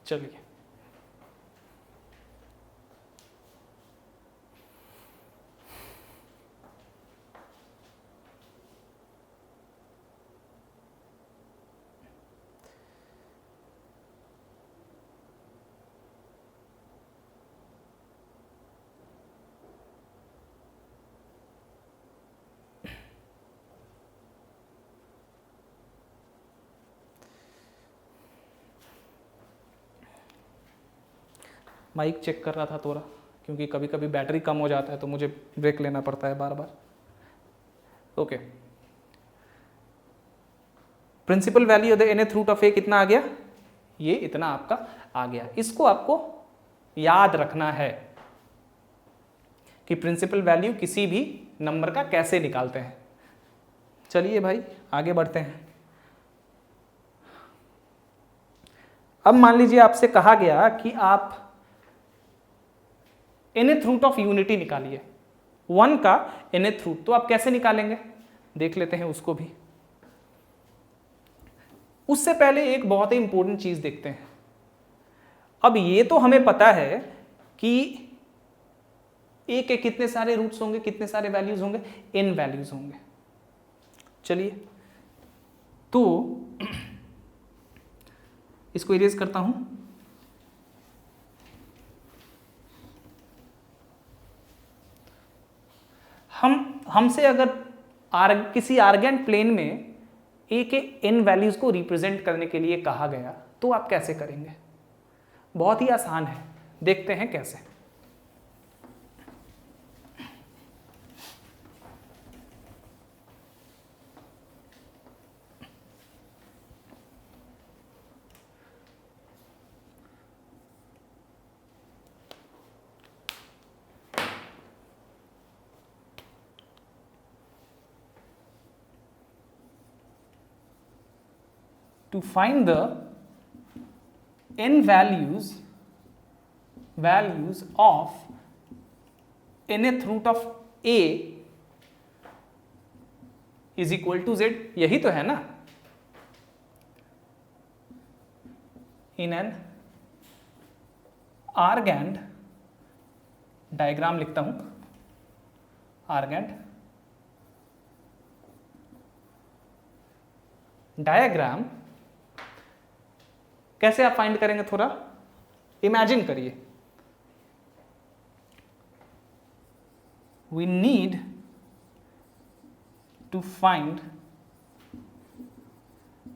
चलिए, माइक चेक कर रहा था थोड़ा, क्योंकि कभी कभी बैटरी कम हो जाता है तो मुझे ब्रेक लेना पड़ता है बार बार. Okay, principal value the nth root of a कितना आ गया? ये इतना आपका आ गया. इसको आपको याद रखना है कि प्रिंसिपल वैल्यू किसी भी नंबर का कैसे निकालते हैं. चलिए भाई आगे बढ़ते हैं। अब मान लीजिए आपसे कहा गया कि आप nth रूट ऑफ यूनिटी निकालिए, 1 का nth रूट, तो आप कैसे निकालेंगे देख लेते हैं उसको भी। उससे पहले एक बहुत ही इंपॉर्टेंट चीज देखते हैं। अब ये तो हमें पता है कि a के कितने सारे रूट्स होंगे, कितने सारे वैल्यूज होंगे, n वैल्यूज होंगे। चलिए तो इसको इरेज करता हूं। हमसे अगर किसी आर्गेंट प्लेन में a के n वैल्यूज को रिप्रेजेंट करने के लिए कहा गया तो आप कैसे करेंगे? बहुत ही आसान है, देखते हैं कैसे। To find the n values of nth root of a is equal to z, यही तो है ना। In an argand डायग्राम लिखता हूं, argand डायग्राम कैसे आप फाइंड करेंगे, थोड़ा इमेजिन करिए। We need to find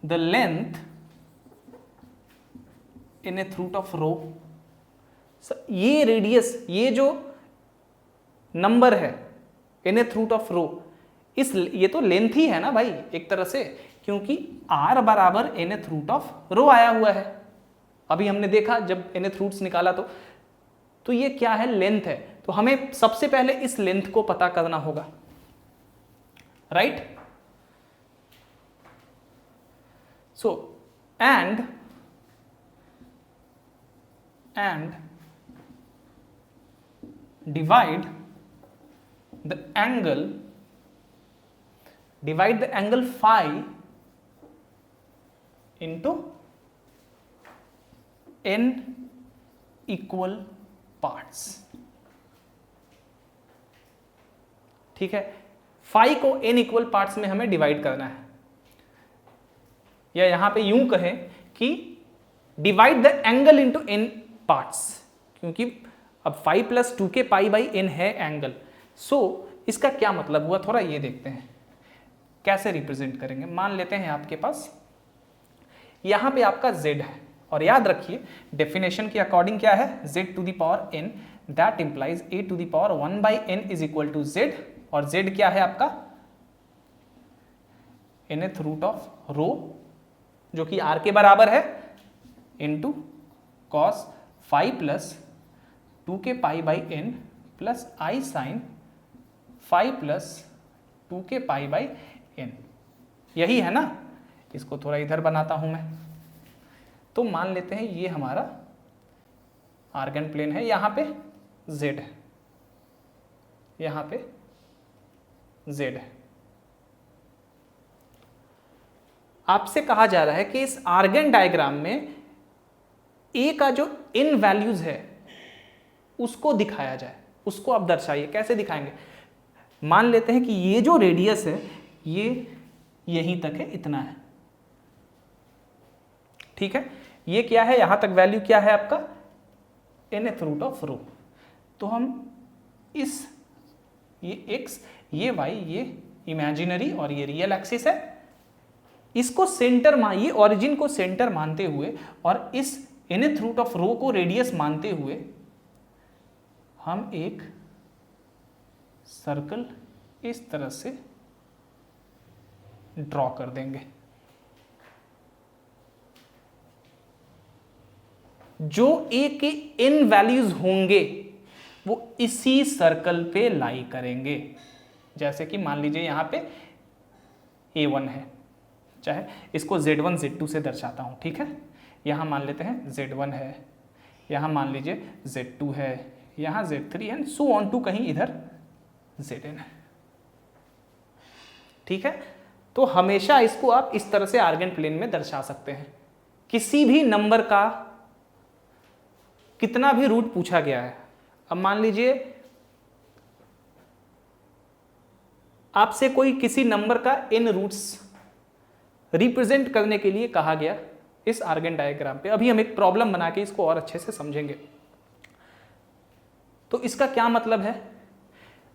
the length nth root of rho. ये रेडियस, ये जो नंबर है nth रूट ऑफ रो, ये तो लेंथ ही है ना भाई एक तरह से, क्योंकि r बराबर nth रूट ऑफ रो आया हुआ है। अभी हमने देखा जब nth रूट्स निकाला तो ये क्या है, लेंथ है। तो हमें सबसे पहले इस लेंथ को पता करना होगा, right. So and divide the angle phi into n equal parts। ठीक है, फाई को n इक्वल पार्ट्स में हमें डिवाइड करना है, या यहां पे यूं कहें कि divide the angle into n parts, क्योंकि अब 5 + 2k पाई बाई n है एंगल। सो इसका क्या मतलब हुआ, थोड़ा ये देखते हैं कैसे रिप्रेजेंट करेंगे। मान लेते हैं आपके पास यहां पे आपका z है, और याद रखिए डेफिनेशन के अकॉर्डिंग क्या है, z to the power n, that implies a to the power 1/n is equal to z, और z क्या है आपका nth रूट ऑफ रो, जो कि r के बराबर है, into cos 5 + 2k pi by n plus i sine 5 + 2k pi by n, यही है ना। इसको थोड़ा इधर बनाता हूं मैं। तो मान लेते हैं ये हमारा आर्गन प्लेन है, यहां पे z है, यहां पे z है। आपसे कहा जा रहा है कि इस आर्गन डायग्राम में a का जो इन वैल्यूज है उसको दिखाया जाए, उसको आप दर्शाइए। कैसे दिखाएंगे, मान लेते हैं कि ये जो रेडियस है ये यहीं तक है, इतना है, ठीक है। ये क्या है, यहां तक वैल्यू क्या है आपका nth रूट ऑफ रो। तो हम इस ये x, ये y, ये इमेजिनरी और ये रियल एक्सिस है, इसको सेंटर ये ओरिजिन को सेंटर मानते हुए और इस nth रूट ऑफ रो को रेडियस मानते हुए हम एक सर्कल इस तरह से ड्रॉ कर देंगे। जो a के n वैल्यूज होंगे वो इसी सर्कल पे लाई करेंगे। जैसे कि मान लीजिए यहां पे A1 है, चाहे इसको Z1 Z2 से दर्शाता हूँ, ठीक है। यहाँ मान लेते हैं Z1 है, यहाँ मान लीजिए Z2 है, यहाँ Z3 and so on to कहीं इधर Zn है, ठीक है। तो हमेशा इसको आप इस तरह से आर्गेन प्लेन में दर्शा सकते हैं। किसी भी नंबर का कितना भी रूट पूछा गया है, अब मान लीजिए आपसे कोई किसी नंबर का n रूट्स रिप्रेजेंट करने के लिए कहा गया इस आर्गेन डायग्राम पे। अभी हम एक प्रॉब्लम बना के इसको और अच्छे से समझेंगे। तो इसका क्या मतलब है,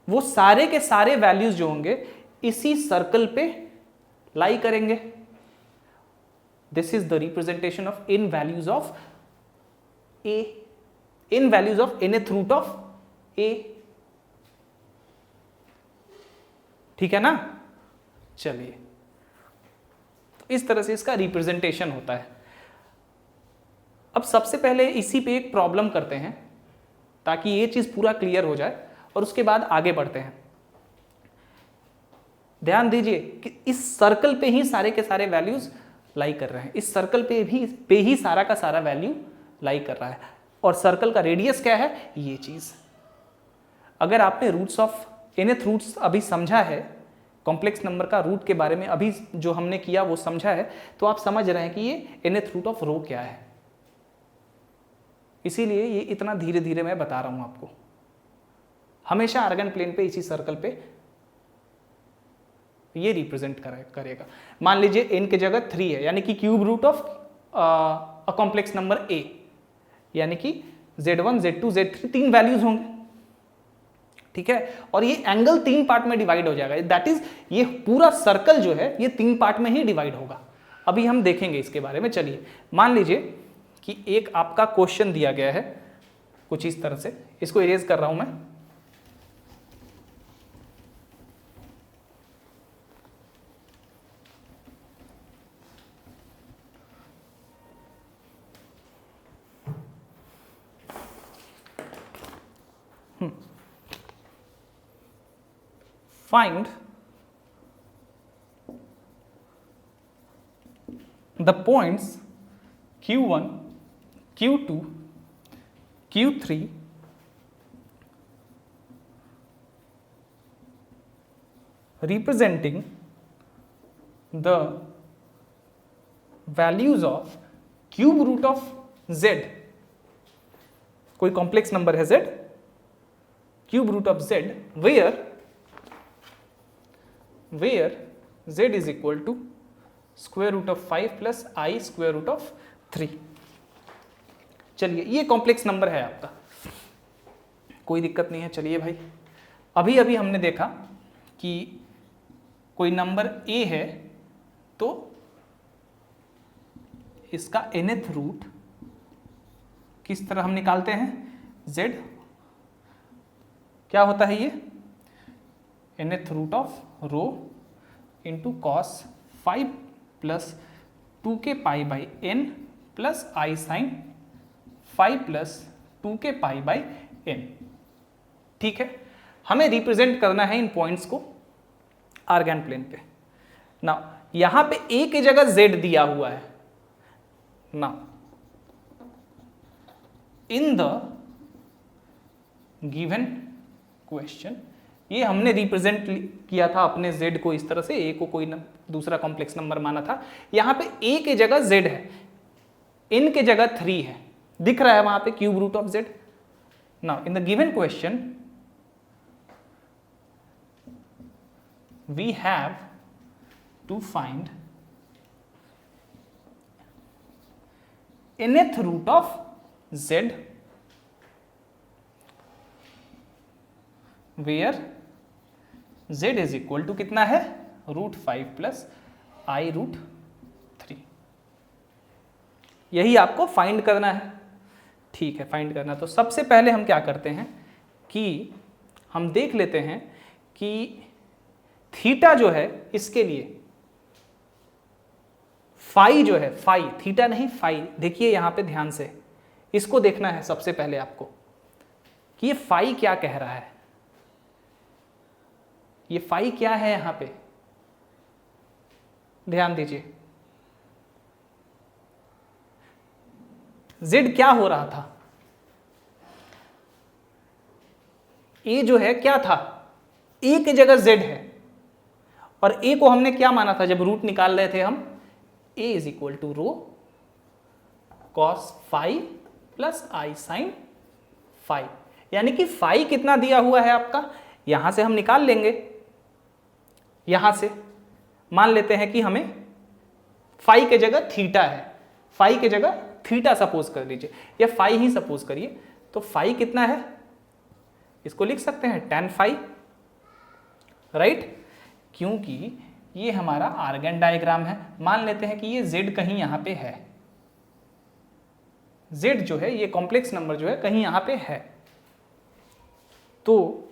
वो सारे के सारे वैल्यूज जो होंगे इसी सर्कल पे लाई करेंगे। This is the representation of n values of a, n values of nth root of a, ठीक है ना। चलिए, तो इस तरह से इसका रिप्रेजेंटेशन होता है। अब सबसे पहले इसी पे एक प्रॉब्लम करते हैं ताकि ये चीज पूरा क्लियर हो जाए और उसके बाद आगे बढ़ते हैं। ध्यान दीजिए कि इस सर्कल पे ही सारे के सारे वैल्यूज लाई कर रहे हैं, इस सर्कल पे ही सारा का सारा वैल्यू लाई कर रहा है। और सर्कल का रेडियस क्या है, ये चीज। अगर आपने रूट्स ऑफ nth रूट्स अभी समझा है, कॉम्प्लेक्स नंबर का रूट के बारे में अभी जो हमने किया वो समझा है, तो आप समझ रहे हैं कि ये nth रूट ऑफ रो क्या है। इसीलिए ये इतना धीरे धीरे मैं बता रहा हूं आपको। हमेशा आर्गन प्लेन पे इसी सर्कल पे ये रिप्रेजेंट करेगा। मान लीजिए n की जगह 3 है, यानी कि cube root of a complex number a, यानी कि Z1 Z2 Z3 तीन वैल्यूज होंगे, ठीक है। और ये एंगल 3 पार्ट में डिवाइड हो जाएगा, दैट इज ये पूरा सर्कल जो है ये 3 पार्ट में ही डिवाइड होगा। अभी हम देखेंगे इसके बारे में। चलिए, मान लीजिए कि एक आपका क्वेश्चन दिया गया है कुछ इस तरह से, इसको इरेज कर रहा हूं मैं। Find the points Q1, Q2, Q3 representing the values of cube root of z, कोई कॉम्प्लेक्स नंबर है z, cube root of z, where z is equal to square root of 5 plus I square root of 3। चलिए, ये complex number है आपका, कोई दिक्कत नहीं है। चलिए भाई, अभी अभी हमने देखा कि कोई नंबर a है तो इसका nth रूट किस तरह हम निकालते हैं, z क्या होता है, ये nth root of rho into cos 5 plus 2 k pi by n plus I sine 5 plus 2 k pi by n, ठीक है। हमें रिप्रेजेंट करना है इन पॉइंट्स को आर्गन प्लेन पे। ना यहां पे a की जगह z दिया हुआ है ना, इन द गिवन क्वेश्चन ये हमने रिप्रेजेंट किया था अपने z को इस तरह से, a को कोई दूसरा कॉम्प्लेक्स नंबर माना था। यहां पे a की जगह z है, n की जगह 3 है, दिख रहा है वहां पे cube root of z। Now in the given question we have to find nth root of z where z is equal to कितना है, रूट 5 प्लस आई रूट 3। यही आपको फाइंड करना है, ठीक है। फाइंड करना तो सबसे पहले हम क्या करते हैं कि हम देख लेते हैं कि थीटा जो है इसके लिए फाई जो है, फाई थीटा नहीं फाई, देखिए यहां पे ध्यान से इसको देखना है सबसे पहले आपको कि ये फाई क्या कह रहा है। ये फाई क्या है यहां पे, ध्यान दीजिए, z क्या हो रहा था, a जो है क्या था, a की जगह z है, और a को हमने क्या माना था जब रूट निकाल रहे थे हम, a is equal to rho cos phi plus I sine phi, यानी कि फाई कितना दिया हुआ है आपका, यहां से हम निकाल लेंगे, यहां से मान लेते हैं कि हमें फाई के जगह थीटा है, फाई के जगह थीटा सपोज कर लीजिए, या फाई ही सपोज करिए, तो फाई कितना है, इसको लिख सकते हैं tan फाई, राइट, क्योंकि ये हमारा आर्गन डायग्राम है। मान लेते हैं कि ये z कहीं यहां पे है, z जो है ये कॉम्प्लेक्स नंबर जो है कहीं यहां पे है, तो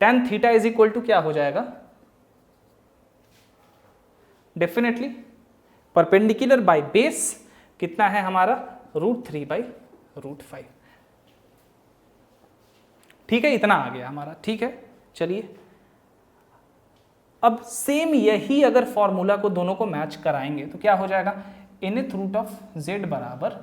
tan theta is equal to क्या हो जाएगा, डेफिनेटली परपेंडिकुलर बाय बेस कितना है हमारा, √3/√5, ठीक है, इतना आ गया हमारा, ठीक है। चलिए अब सेम यही अगर फॉर्मूला को दोनों को मैच कराएंगे तो क्या हो जाएगा, nth रूट ऑफ z बराबर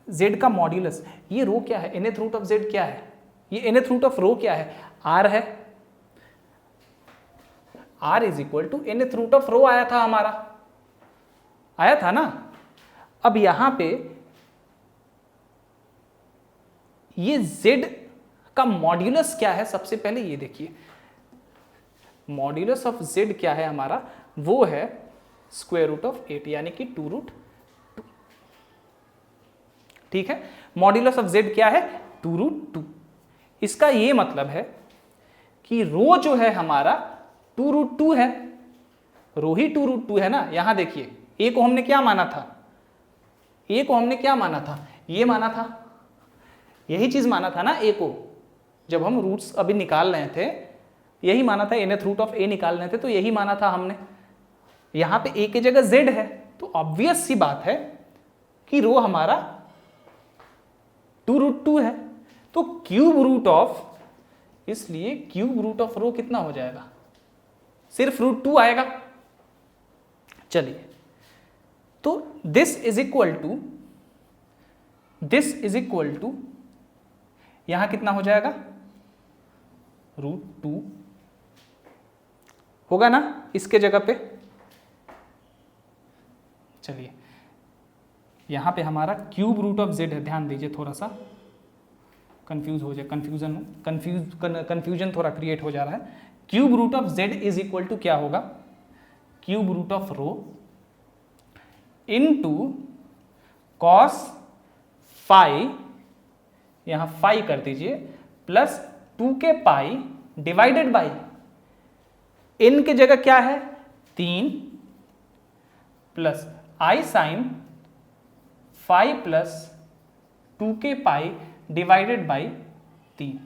z का मॉड्यूलस, ये रो क्या है, nth रूट ऑफ z क्या है, ये nth रूट ऑफ रो क्या है, r है, r is equal to nth root of rho आया था हमारा, आया था ना। अब यहां पे ये z का मॉड्यूलस क्या है, सबसे पहले ये देखिए, मॉड्यूलस ऑफ z क्या है हमारा, वो है स्क्वायर रूट ऑफ 8 यानी कि 2√2, ठीक है, मॉड्यूलस ऑफ z क्या है 2√2, इसका ये मतलब है कि रो जो है हमारा 2√2 है, रो ही 2√2 है ना। यहां देखिए a को हमने क्या माना था, a को हमने क्या माना था, ये माना था, यही चीज माना था ना a को, जब हम रूट्स अभी निकाल रहे थे यही माना था, nth रूट ऑफ a निकाल रहे थे तो यही माना था हमने। यहां पे a की जगह z है तो ऑब्वियस सी बात है कि रो हमारा 2√2 है, तो क्यूब रूट ऑफ, इसलिए क्यूब रूट ऑफ रो कितना हो जाएगा, सिर्फ √2 आएगा। चलिए तो दिस इज इक्वल टू यहां कितना हो जाएगा, √2 होगा ना इसके जगह पे। चलिए यहां पे हमारा क्यूब रूट ऑफ z है, ध्यान दीजिए, थोड़ा सा कंफ्यूज हो जाए, कंफ्यूजन थोड़ा क्रिएट हो जा रहा है। Cube root of z is equal to क्या होगा, cube root of rho into cos phi, यहां फाई कर दीजिए, plus 2 k pi divided by n की जगह क्या है 3, plus I sine phi plus 2 k pi divided by 3।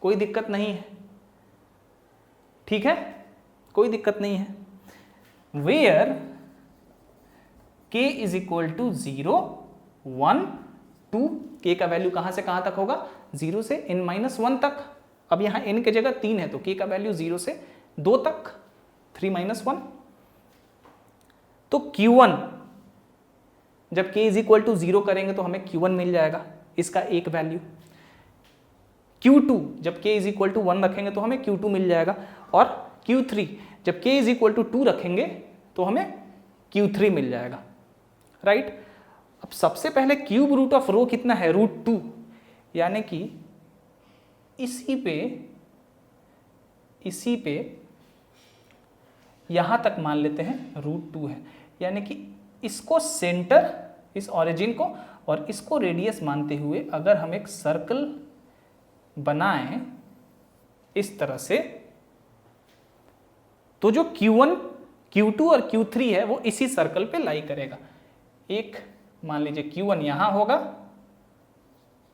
कोई दिक्कत नहीं है, ठीक है, कोई दिक्कत नहीं है। Where k is equal to 0, 1, 2, k का वैल्यू कहां से कहां तक होगा, 0 से n-1 तक। अब यहां n की जगह 3 है तो k का वैल्यू 0 से 2 तक, 3-1। तो Q1 जब k इज इक्वल टू 0 करेंगे तो हमें Q1 मिल जाएगा, इसका एक वैल्यू। Q2 जब k इज इक्वल टू 1 रखेंगे तो हमें Q2 मिल जाएगा, और Q3 जब k इज इक्वल टू 2 रखेंगे तो हमें Q3 मिल जाएगा, राइट। अब सबसे पहले क्यूब रूट ऑफ रो कितना है, √2, यानी कि इसी पे यहां तक मान लेते हैं √2 है, यानी कि इसको सेंटर, इस ओरिजिन को और इसको रेडियस मानते हुए अगर हम एक सर्कल बनाएं इस तरह से, तो जो Q1, Q2 और Q3 है वो इसी सर्कल पे लाई करेगा। एक मान लीजिए Q1 यहां होगा,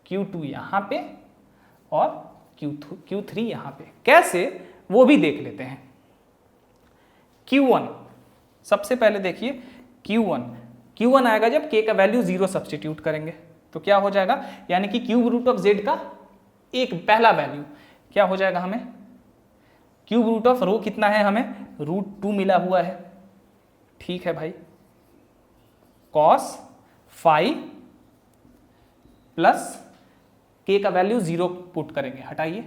Q2 यहां पे और Q3 यहां पे। कैसे वो भी देख लेते हैं। Q1 सबसे पहले देखिए, Q1 आएगा जब k का वैल्यू 0 सब्सटीट्यूट करेंगे तो क्या हो जाएगा, यानी कि क्यूब रूट ऑफ z का एक पहला वैल्यू क्या हो जाएगा हमें, क्यूब रूट ऑफ रो कितना है, हमें √2 मिला हुआ है, ठीक है भाई। कॉस फाई प्लस के का वैल्यू 0 पुट करेंगे, हटाइए,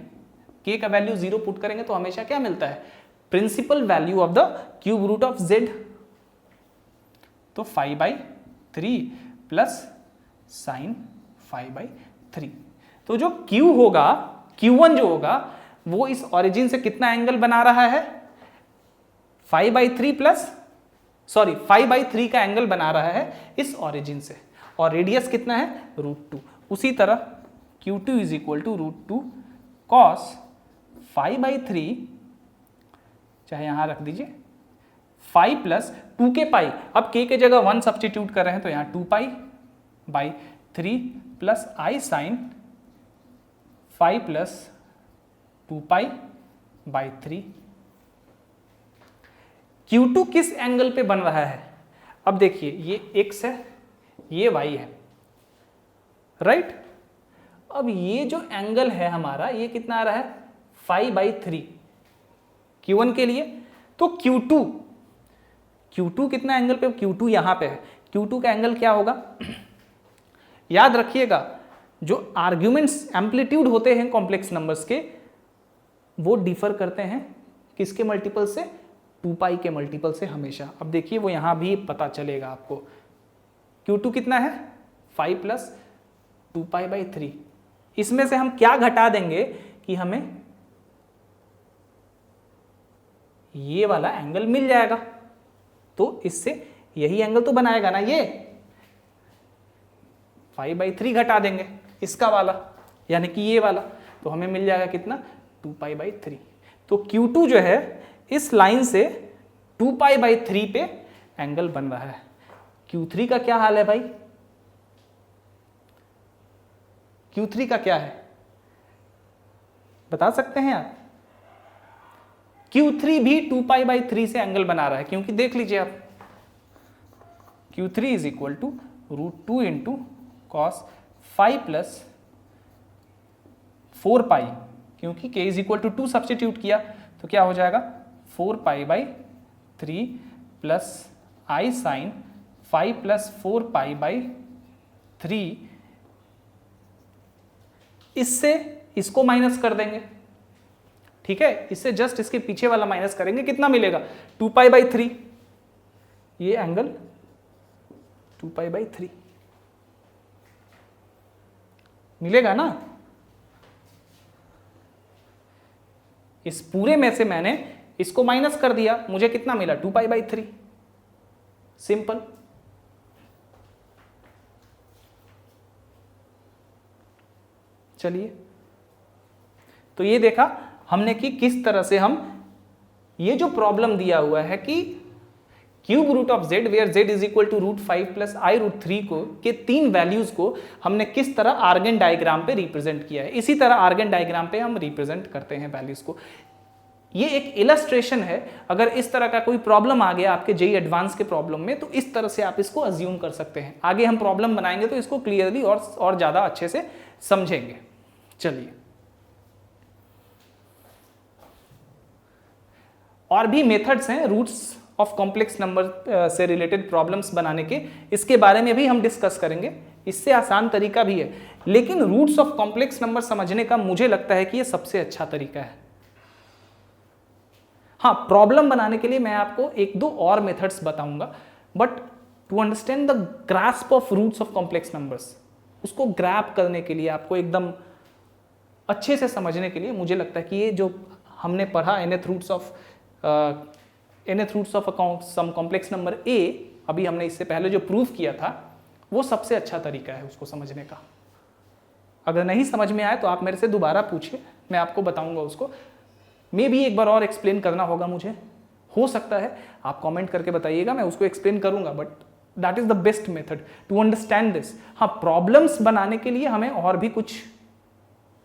के का वैल्यू 0 पुट करेंगे तो हमेशा क्या मिलता है, principal value of the cube root of z, तो 5/3 प्लस साइन 5/3। तो जो Q होगा, Q1 जो होगा वो इस ओरिजिन से कितना एंगल बना रहा है, 5/3 का एंगल बना रहा है इस ओरिजिन से, और रेडियस कितना है, √2। उसी तरह Q2 is equal to √2 cos 5/3, चाहे यहां रख दीजिए 5 प्लस 2 के पाई, अब k के जगह 1 सब्सटीट्यूट कर रहे हैं तो यहाँ 2π/3 प्लस आई साइन 5 प्लस 2π/3। Q2 किस एंगल पे बन रहा है, अब देखिए ये x है, ये y है, राइट। अब ये जो एंगल है हमारा, ये कितना आ रहा है, 5/3 Q1 के लिए। तो Q2 कितना एंगल पे, Q2 यहां पे है, Q2 का एंगल क्या होगा, याद रखिएगा जो आर्ग्यूमेंट्स एम्पलीट्यूड होते हैं कॉम्प्लेक्स नंबर्स के, वो डिफर करते हैं किसके मल्टीपल से, 2π के मल्टीपल से हमेशा। अब देखिए वो यहां भी पता चलेगा आपको, Q2 कितना है, 5 प्लस 2π/3। इसमें से हम क्या घटा देंगे कि हमें ये वाला एंगल मिल जाएगा, तो इससे यही एंगल तो बनाएगा ना, ये 5/3 घटा देंगे इसका वाला, यानी कि ये वाला, तो हमें मिल जाएगा कितना, 2π/3। तो Q2 जो है इस लाइन से 2π/3 पे एंगल बन रहा है। Q3 का क्या हाल है भाई, Q3 का क्या है, बता सकते हैं आप। Q3 भी 2π/3 से एंगल बना रहा है, क्योंकि देख लीजिए आप, Q3 is equal to √2 into cos 5 प्लस 4π, क्योंकि k is equal to 2 substitute किया तो क्या हो जाएगा, 4π/3 प्लस आई साइन 5 प्लस 4π/3। इससे इसको माइनस कर देंगे, ठीक है, इससे जस्ट इसके पीछे वाला माइनस करेंगे, कितना मिलेगा, 2π/3, ये एंगल 2π/3 मिलेगा ना। इस पूरे में से मैंने इसको माइनस कर दिया, मुझे कितना मिला, 2π/3, सिंपल। चलिए, तो ये देखा हमने कि किस तरह से हम, ये जो प्रॉब्लम दिया हुआ है कि cube root of z where z is equal to √5 plus i √3 को के 3 वैल्यूज को हमने किस तरह आर्गन डायग्राम पे रिप्रेजेंट किया है, इसी तरह आर्गन डायग्राम पे हम रिप्रेजेंट करते हैं वैल्यूज को। ये एक इलस्ट्रेशन है, अगर इस तरह का कोई प्रॉब्लम आ गया आपके जेईई एडवांस के प्रॉब्लम में, तो इस तरह से आप इसको अज्यूम कर सकते हैं। आगे हम प्रॉब्लम बनाएंगे तो इसको क्लियरली और ज्यादा अच्छे से समझेंगे। चलिए, और भी मेथड्स हैं रूट्स ऑफ कॉम्प्लेक्स नंबर से रिलेटेड प्रॉब्लम्स बनाने के, इसके बारे में भी हम डिस्कस करेंगे। इससे आसान तरीका भी है, लेकिन रूट्स ऑफ कॉम्प्लेक्स नंबर समझने का मुझे लगता है कि ये सबसे अच्छा तरीका है। हाँ, प्रॉब्लम बनाने के लिए मैं आपको 1-2 और मेथड्स बताऊंगा, but to understand the grasp of roots of complex numbers, उसको ग्रैप करने के लिए, आपको एकदम अच्छे से समझने के लिए, मुझे लगता है कि ये जो हमने पढ़ा nth roots of some complex number a, अभी हमने इससे पहले जो प्रूफ किया था, वो सबसे अच्छा तरीका है उसको समझने का। अगर नहीं समझ में आए तो आप मेरे से दोबारा पूछिए, मैं आपको बताऊंगा उसको। मे भी एक बार और एक्सप्लेन करना होगा मुझे, हो सकता है आप कमेंट करके बताइएगा, मैं उसको एक्सप्लेन करूंगा, but that is the best method to understand this. हाँ, प्रॉब्लम्स बनाने के लिए हमें और भी कुछ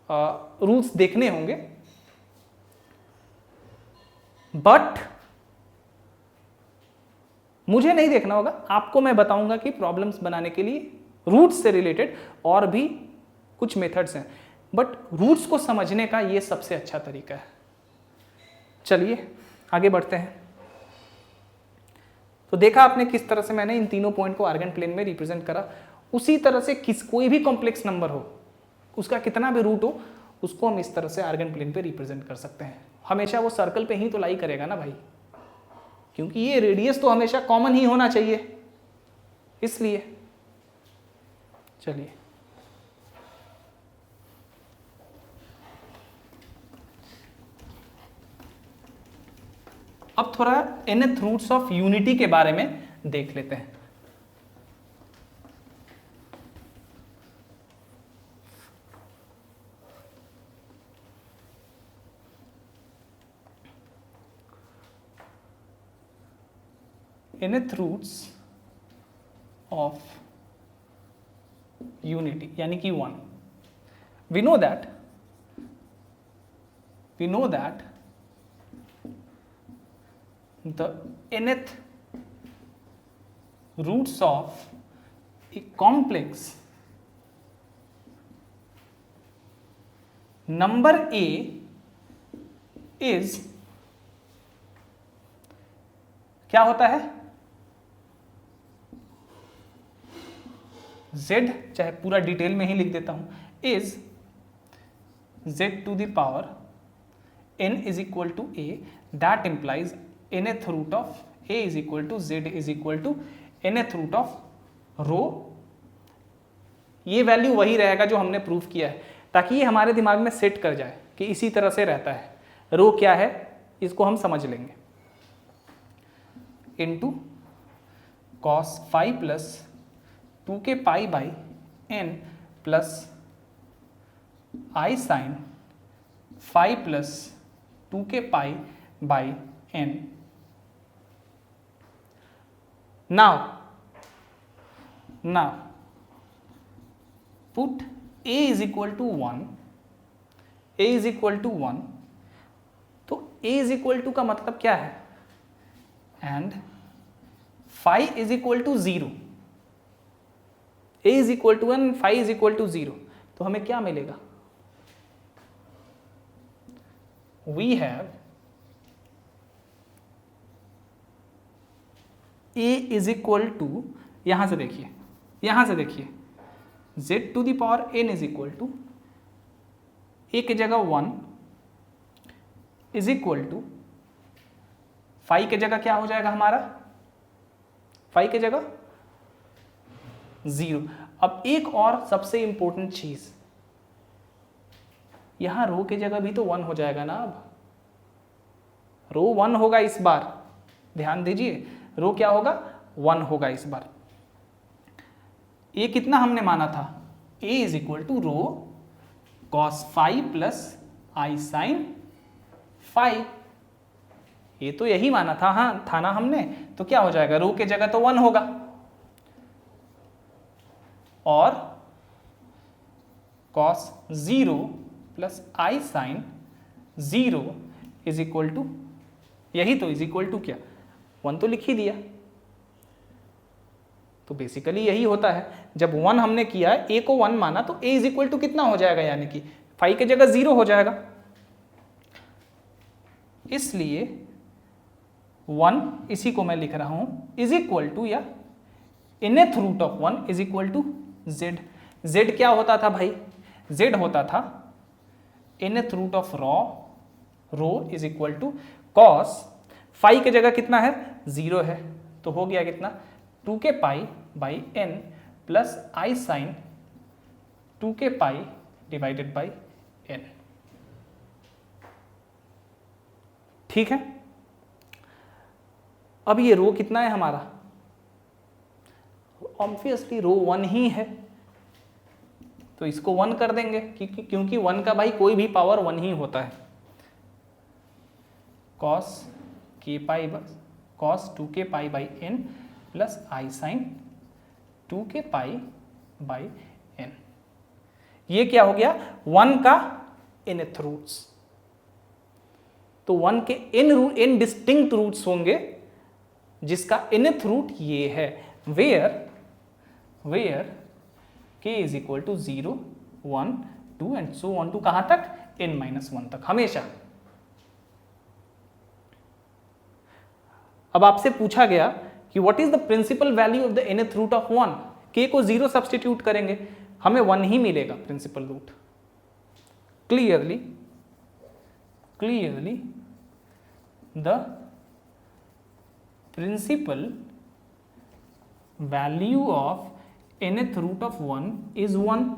रूल्स देखने होंगे, बट मुझे नहीं देखना होगा, आपको मैं बताऊंगा कि प्रॉब्लम्स बनाने के लिए रूट्स से रिलेटेड और भी कुछ मेथड्स हैं, बट रूट्स को समझने का ये सबसे अच्छा तरीका है। चलिए आगे बढ़ते हैं। तो देखा आपने किस तरह से मैंने इन तीनों पॉइंट को आर्गन प्लेन में रिप्रेजेंट करा। उसी तरह से कोई भी कॉम्प्लेक्स नंबर हो, उसका कितना भी रूट हो, उसको हम इस तरह से आर्गन प्लेन पे रिप्रेजेंट कर सकते हैं। हमेशा वो सर्कल पे ही तो लाई करेगा ना भाई, क्योंकि ये रेडियस तो हमेशा कॉमन ही होना चाहिए, इसलिए। चलिए अब थोड़ा nth रूट्स ऑफ यूनिटी के बारे में देख लेते हैं। nth रूट्स ऑफ यूनिटी यानी कि 1। We know that the nth roots of a complex number A is क्या होता है, z, चाहे पूरा डिटेल में ही लिख देता हूं, is z to the power n is equal to a, that implies nth root of a is equal to z is equal to nth root of रो। ये वैल्यू वही रहेगा जो हमने प्रूफ किया है, ताकि ये हमारे दिमाग में सेट कर जाए कि इसी तरह से रहता है। रो क्या है इसको हम समझ लेंगे, into cos phi plus 2k pi by n plus I sine phi plus 2k pi by n। now put a is equal to 1, a is equal to 1, तो a is equal to का मतलब क्या है, and phi is equal to 0, a is equal to 1, phi is equal to 0, तो हमें क्या मिलेगा, we have a is equal to, यहां से देखिए z to the power n is equal to a की जगह 1 is equal to phi की जगह क्या हो जाएगा हमारा, phi की जगह 0। अब एक और सबसे इंपॉर्टेंट चीज, यहां रो की जगह भी तो 1 हो जाएगा ना। अब रो 1 होगा इस बार, ध्यान दीजिए, रो क्या होगा, 1 होगा इस बार। ए कितना हमने माना था, a is equal to rho cos phi plus I sine phi, ये तो यही माना था, हाँ था ना हमने, तो क्या हो जाएगा, रो के जगह तो 1 होगा, और cos 0 plus I sine 0 is equal to, यही तो इज इक्वल टू क्या, 1 तो लिख ही दिया। तो बेसिकली यही होता है, जब 1 हमने किया, a को 1 माना, तो a इज इक्वल टू कितना हो जाएगा, यानी कि फाई की जगह 0 हो जाएगा। इसलिए 1 इसी को मैं लिख रहा हूं इज इक्वल टू, या nth root of 1 is equal to z। z क्या होता था भाई, z होता था nth root of rho is equal to cos, phi की जगह कितना है, 0 है, तो हो गया कितना, 2k pi by n plus I sine 2k pi divided by n। ठीक है, अब ये रो कितना है हमारा, ऑब्वियसली रो 1 ही है, तो इसको 1 कर देंगे, क्योंकि 1 का भाई कोई भी पावर 1 ही होता है। Cos k pi cos 2k pi by n plus I sine 2k pi by n, ये क्या हो गया, 1 का nth रूट्स। तो 1 के n डिस्टिंक्ट रूट्स होंगे, जिसका nth रूट ये है, where k is equal to 0 1 2 and so on to कहां तक, n-1 तक, हमेशा। अब आपसे पूछा गया कि what is the principal value of the nth root of 1, k को 0 सब्सटीट्यूट करेंगे, हमें 1 ही मिलेगा principal root. Clearly the principal value of nth root of 1 is 1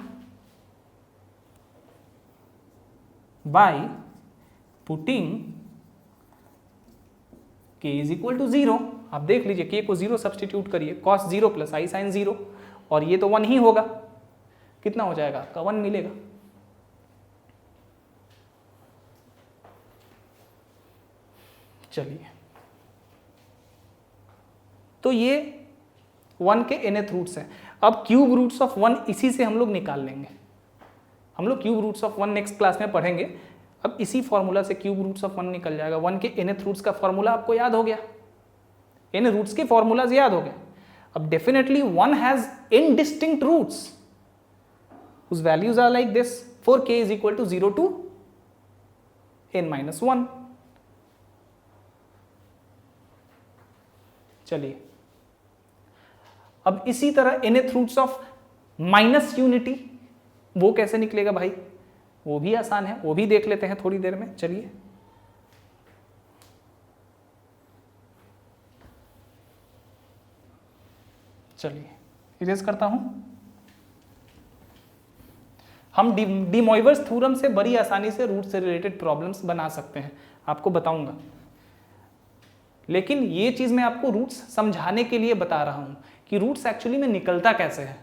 by putting k is equal to 0। आप देख लीजिए k को 0 सब्सटीट्यूट करिए, cos 0 प्लस i sin 0, और ये तो 1 ही होगा, कितना हो जाएगा आपका 1 मिलेगा। चलिए, तो ये 1 के nth रूट्स हैं। अब क्यूब रूट्स ऑफ 1 इसी से हम लोग निकाल लेंगे, हम लोग cube roots of 1 next class में पढ़ेंगे। अब इसी फॉर्मूला से क्यूब रूट्स ऑफ 1 निकल जाएगा। 1 के nth रूट्स का फॉर्मूला आपको याद हो गया, n रूट्स के फॉर्मूलाज याद हो गए। अब definitely 1 has n distinct roots whose values are like this, for k is equal to 0 to n minus 1। चलिए, अब इसी तरह nth roots of minus unity, वो कैसे निकलेगा भाई, वो भी आसान है, वो भी देख लेते हैं थोड़ी देर में। चलिए, इरेज करता हूं। हम डी मोइवर्स थ्योरम से बड़ी आसानी से रूट से रिलेटेड प्रॉब्लम्स बना सकते हैं, आपको बताऊंगा। लेकिन ये चीज मैं आपको रूट्स समझाने के लिए बता रहा हूं कि रूट्स एक्चुअली में निकलता कैसे है।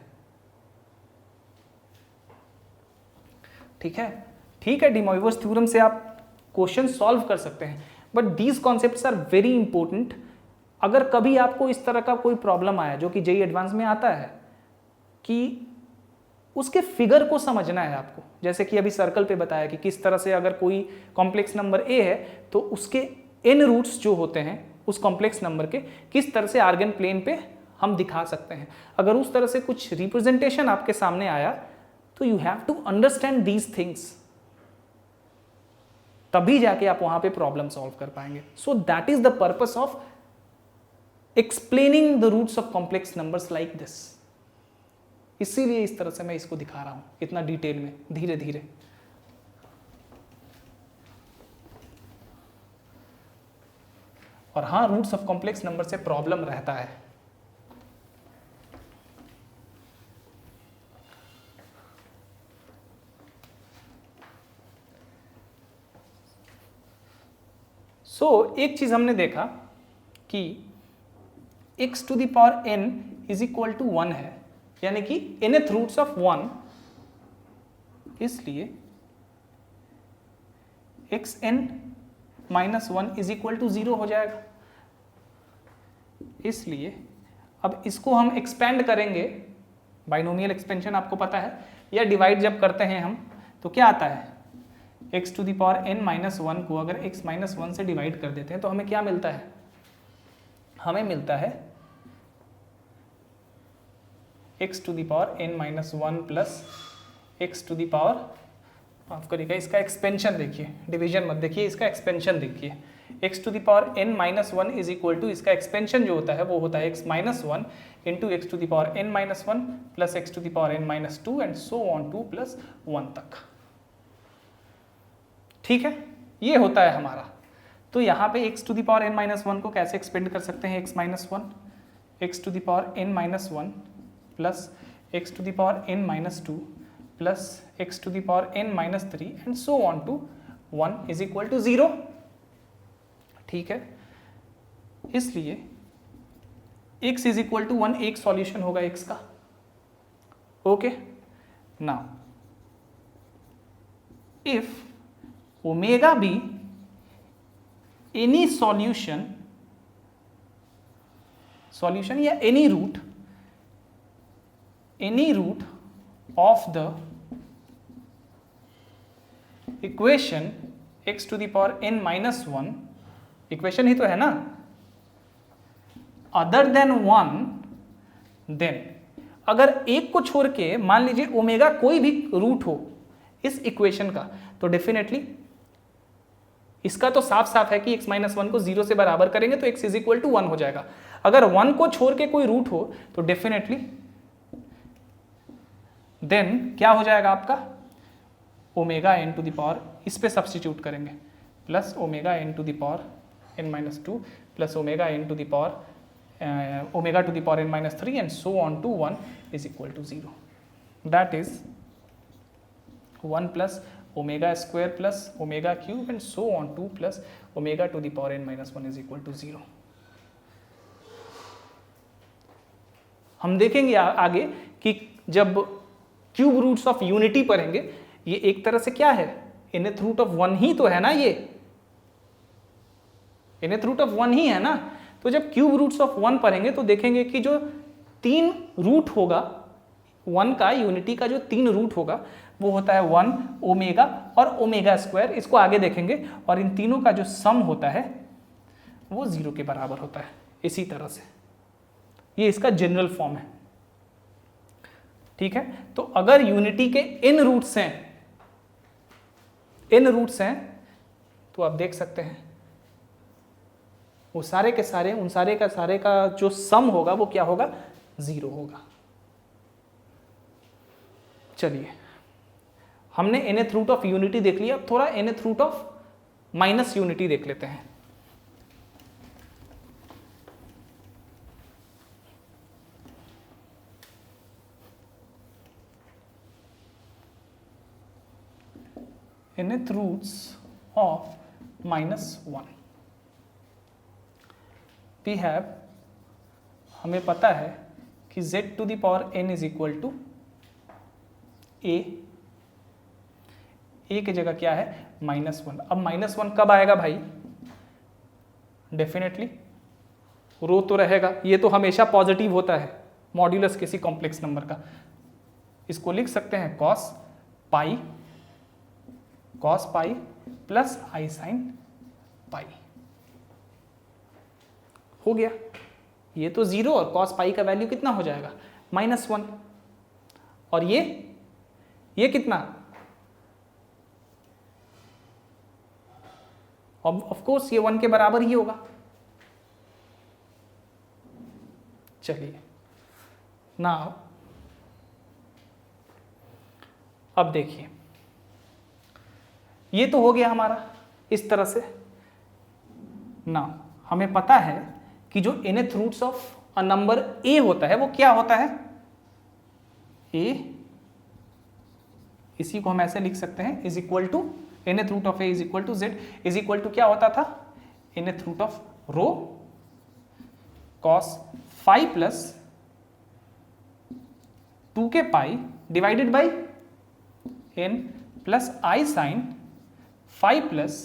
ठीक है, डी मोइवर्स थ्योरम से आप क्वेश्चन सॉल्व कर सकते हैं, but these concepts are very important. अगर कभी आपको इस तरह का कोई प्रॉब्लम आया, जो कि जेईई एडवांस में आता है, कि उसके फिगर को समझना है आपको, जैसे कि अभी सर्कल पे बताया कि किस तरह से अगर कोई कॉम्प्लेक्स नंबर ए है तो उसके n रूट्स जो होते हैं उस कॉम्प्लेक्स नंबर के, किस तरह से आर्गन प्लेन पे हम दिखा सकते हैं। अगर उस तरह से कुछ रिप्रेजेंटेशन आपके सामने आया तो you have to understand these things, तभी जाके आप वहां पे प्रॉब्लम सॉल्व कर पाएंगे। So that is the purpose of explaining the roots of complex numbers like this. इसीलिए इस तरह से मैं इसको दिखा रहा हूं इतना डिटेल में, धीरे धीरे। और हाँ, रूट्स ऑफ कॉम्प्लेक्स नंबर से प्रॉब्लम रहता है। एक चीज हमने देखा कि x to the power n is equal to 1 है, यानी कि nth रूट्स ऑफ 1, इसलिए xn minus 1 is equal to 0 हो जाएगा। इसलिए अब इसको हम एक्सपेंड करेंगे, बाइनोमियल एक्सपेंशन आपको पता है, या डिवाइड जब करते हैं हम तो क्या आता है, x to the power n minus 1 को अगर x माइनस 1 से डिवाइड कर देते हैं तो हमें क्या मिलता है, हमें मिलता है x to the power n minus 1 plus x to the power, माफ करिएगा, इसका एक्सपेंशन देखिए, डिवीजन मत देखिए, इसका एक्सपेंशन देखिए। x to the power n minus 1 is equal to, इसका एक्सपेंशन जो होता है वो होता है x minus 1 into x to the power n minus 1 plus x to the power n minus 2 and so on 2 plus 1 तक। ठीक है, ये होता है हमारा। तो यहाँ पे x to the power n minus 1 को कैसे एक्सपेंड कर सकते हैं, x minus 1 x to the power n minus 1 plus x to the power n minus 2 plus x to the power n minus 3 and so on to 1 is equal to 0। ठीक है, इसलिए x is equal to 1 एक solution होगा x का। Okay, now if omega be any solution या any root of the equation x to the power n minus 1, equation ही तो है ना, अदर देन 1, देन अगर एक को छोड़ के मान लीजिए ओमेगा कोई भी रूट हो इस इक्वेशन का, तो डेफिनेटली इसका तो साफ साफ है कि x माइनस वन को 0 से बराबर करेंगे तो x इज इक्वल टू 1 हो जाएगा। अगर 1 को छोड़ के कोई रूट हो तो डेफिनेटली देन क्या हो जाएगा आपका omega n to the power, इस पे सब्स्टिट्यूट करेंगे, plus omega n to the power n minus two plus omega n to the power omega to the power n minus three and so on to 1 is equal to 0। That is 1 plus omega square plus omega cube and so on 2 plus omega to the power n minus 1 is equal to 0। हम देखेंगे आगे कि जब cube roots of unity पढ़ेंगे, ये एक तरह से क्या है, nth रूट ऑफ 1 ही तो है ना, ये nth रूट ऑफ 1 ही है ना। तो जब क्यूब रूट्स ऑफ 1 पढ़ेंगे तो देखेंगे कि जो 3 रूट होगा 1 का, यूनिटी का जो 3 रूट होगा वो होता है 1 ओमेगा और ओमेगा स्क्वायर, इसको आगे देखेंगे, और इन तीनों का जो सम होता है वो 0 के बराबर होता है। इसी तरह से ये इसका जनरल फॉर्म है, ठीक है। तो अगर यूनिटी के n रूट्स हैं तो आप देख सकते हैं वो सारे के सारे, उन सारे का जो सम होगा वो क्या होगा, 0 होगा। चलिए, हमने nth रूट ऑफ यूनिटी देख लिया, अब थोड़ा nth root of minus unity देख लेते हैं। nth roots of minus 1 we have, हमें पता है कि z to the power n is equal to a की जगह क्या है -1। अब -1 कब आएगा भाई, डेफिनेटली रो तो रहेगा, ये तो हमेशा पॉजिटिव होता है मॉड्यूलस किसी कॉम्प्लेक्स नंबर का। इसको लिख सकते हैं cos पाई प्लस आई साइन पाई, हो गया। ये तो 0 और cos पाई का वैल्यू कितना हो जाएगा -1, और ये कितना, ऑफ कोर्स ये 1 के बराबर ही होगा। चलिए ना, अब देखिए ये तो हो गया हमारा इस तरह से ना। हमें पता है कि जो nth roots of a number a होता है वो क्या होता है, a, इसी को हम ऐसे लिख सकते हैं, is equal to nth root of a is equal to z, is equal to क्या होता था, nth root of rho cos phi plus 2k pi divided by n plus I sine phi plus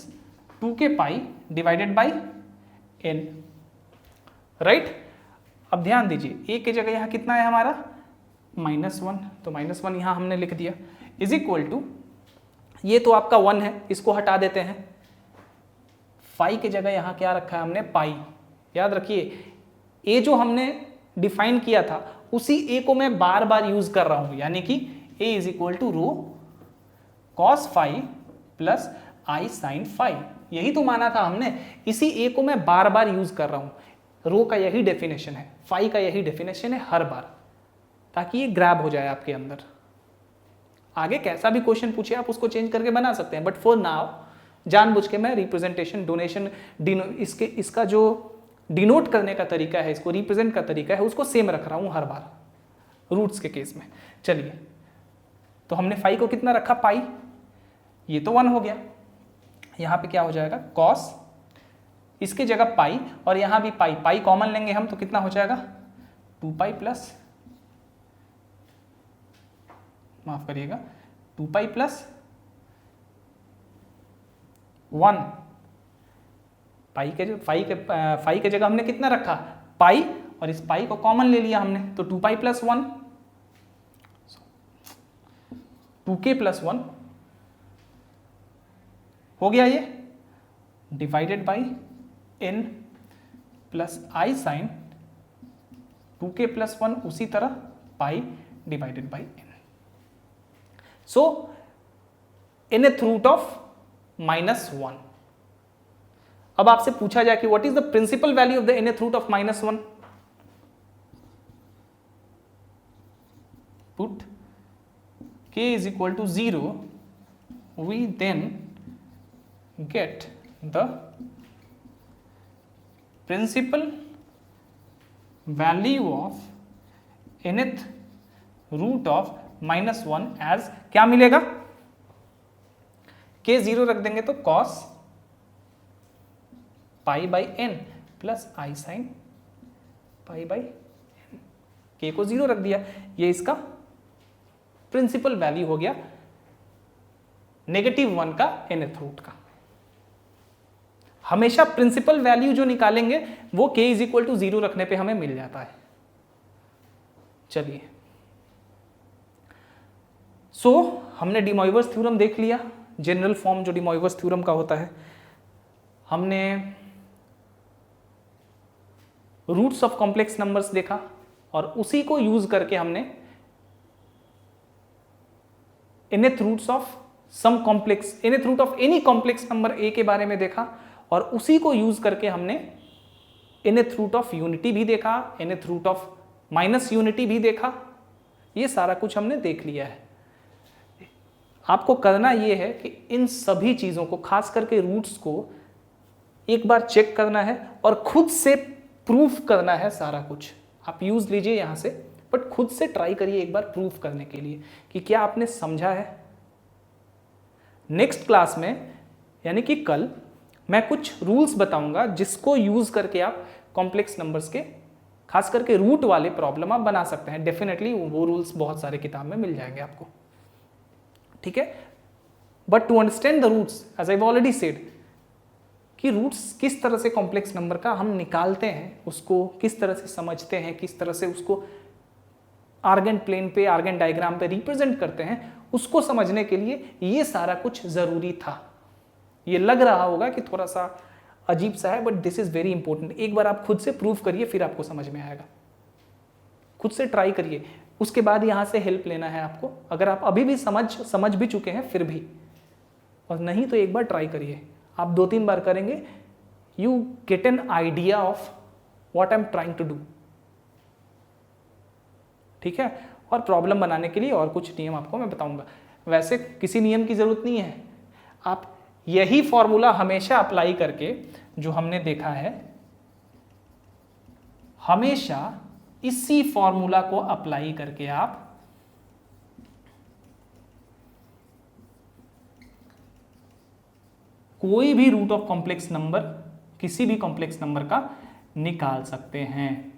2k pi divided by n, right. अब ध्यान दीजिए a की जगह यहां कितना है हमारा -1, तो -1 यहां हमने लिख दिया, इज इक्वल टू, ये तो आपका 1 है, इसको हटा देते हैं, phi की जगह यहां क्या रखा है हमने पाई। याद रखिए a जो हमने डिफाइन किया था उसी a को मैं बार बार यूज कर रहा हूं, यानी कि a is equal to rho cos phi plus I sine phi, यही तो माना था हमने, इसी a को मैं बार बार यूज कर रहा हूं। रो का यही डेफिनेशन है, फाई का यही डेफिनेशन है हर बार, ताकि ये ग्रैब हो जाए आपके अंदर। आगे कैसा भी क्वेश्चन पूछे आप उसको चेंज करके बना सकते हैं, बट फॉर नाउ जानबूझ के मैं रिप्रेजेंटेशन डोनेशन इसका जो डिनोट करने का तरीका है, इसको रिप्रेजेंट का तरीका है, उसको सेम रख रहा हूं हर बार रूट्स के केस में। चलिए, तो हमने फाई को कितना रखा पाई, ये तो 1 हो गया, यहां पे क्या हो जाएगा cos, इसके जगह पाई और यहां भी पाई कॉमन लेंगे हम तो कितना हो जाएगा 2 पाई प्लस, माफ करिएगा 2 पाई प्लस 1, पाई के जगह हमने कितना रखा पाई और इस पाई को कॉमन ले लिया हमने, तो 2 पाई प्लस 1, 2k प्लस 1 हो गया ये, divided by n plus I sine 2k plus 1, उसी तरह pi divided by n। So nth root of -1 अब आपसे पूछा जाए कि what is the principal value of the nth root of -1, put k is equal to 0, we then get the principal value of nth root of -1 as क्या मिलेगा, k 0 रख देंगे तो cos pi by n plus I sine pi by n, k को 0 रख दिया, ये इसका प्रिंसिपल वैल्यू हो गया -1 का nth रूट का। हमेशा प्रिंसिपल वैल्यू जो निकालेंगे वो k इज इक्वल टू 0 रखने पे हमें मिल जाता है। चलिए, हमने डी मॉइवर्स थ्योरम देख लिया, जनरल फॉर्म जो डी मॉइवर्स थ्योरम का होता है। हमने रूट्स ऑफ कॉम्प्लेक्स नंबर्स देखा और उसी को यूज करके हमने nth roots of some complex, nth root of any complex number a के बारे में देखा और उसी को यूज करके हमने nth रूट ऑफ यूनिटी भी देखा, nth root of minus unity भी देखा। ये सारा कुछ हमने देख लिया है। आपको करना ये है कि इन सभी चीज़ों को, खास करके रूट्स को एक बार चेक करना है और खुद से प्रूफ करना है सारा कुछ। आप यूज लीजिए यहाँ से, बट खुद से ट्राई करिए एक बार प्रूफ करने के लिए कि क्या आपने समझा है। नेक्स्ट क्लास में यानी कि कल मैं कुछ रूल्स बताऊंगा जिसको यूज करके आप कॉम्प्लेक्स नंबर्स के, खास करके रूट वाले प्रॉब्लम आप बना सकते हैं। डेफिनेटली वो रूल्स बहुत सारे किताब में मिल जाएंगे आपको, ठीक है। But to understand the roots, as I already said, कि रूट्स किस तरह से कॉम्प्लेक्स नंबर का हम निकालते हैं, उसको किस तरह से समझते हैं, किस तरह से उसको आर्गन प्लेन पे, आर्गन डायग्राम पे रिप्रेजेंट करते हैं, उसको समझने के लिए ये सारा कुछ जरूरी था। ये लग रहा होगा कि थोड़ा सा अजीब सा है, but this is very important. एक बार आप खुद से प्रूव करिए, फिर आपको समझ में आएगा। खुद से ट्राई करिए, उसके बाद यहाँ से हेल्प लेना है आपको। अगर आप अभी भी समझ भी चुके हैं फिर भी, और नहीं तो एक बार ट्राई करिए। आप 2-3 बार करेंगे, you get an idea of what I am trying to do, ठीक है। और प्रॉब्लम बनाने के लिए और कुछ नियम आपको मैं बताऊंगा। वैसे किसी नियम की जरूरत नहीं है, आप यही फॉर्मूला हमेशा अप्लाई करके, जो हमने देखा है, हमेशा इसी फॉर्मूला को अप्लाई करके आप कोई भी रूट ऑफ कॉम्प्लेक्स नंबर, किसी भी कॉम्प्लेक्स नंबर का निकाल सकते हैं।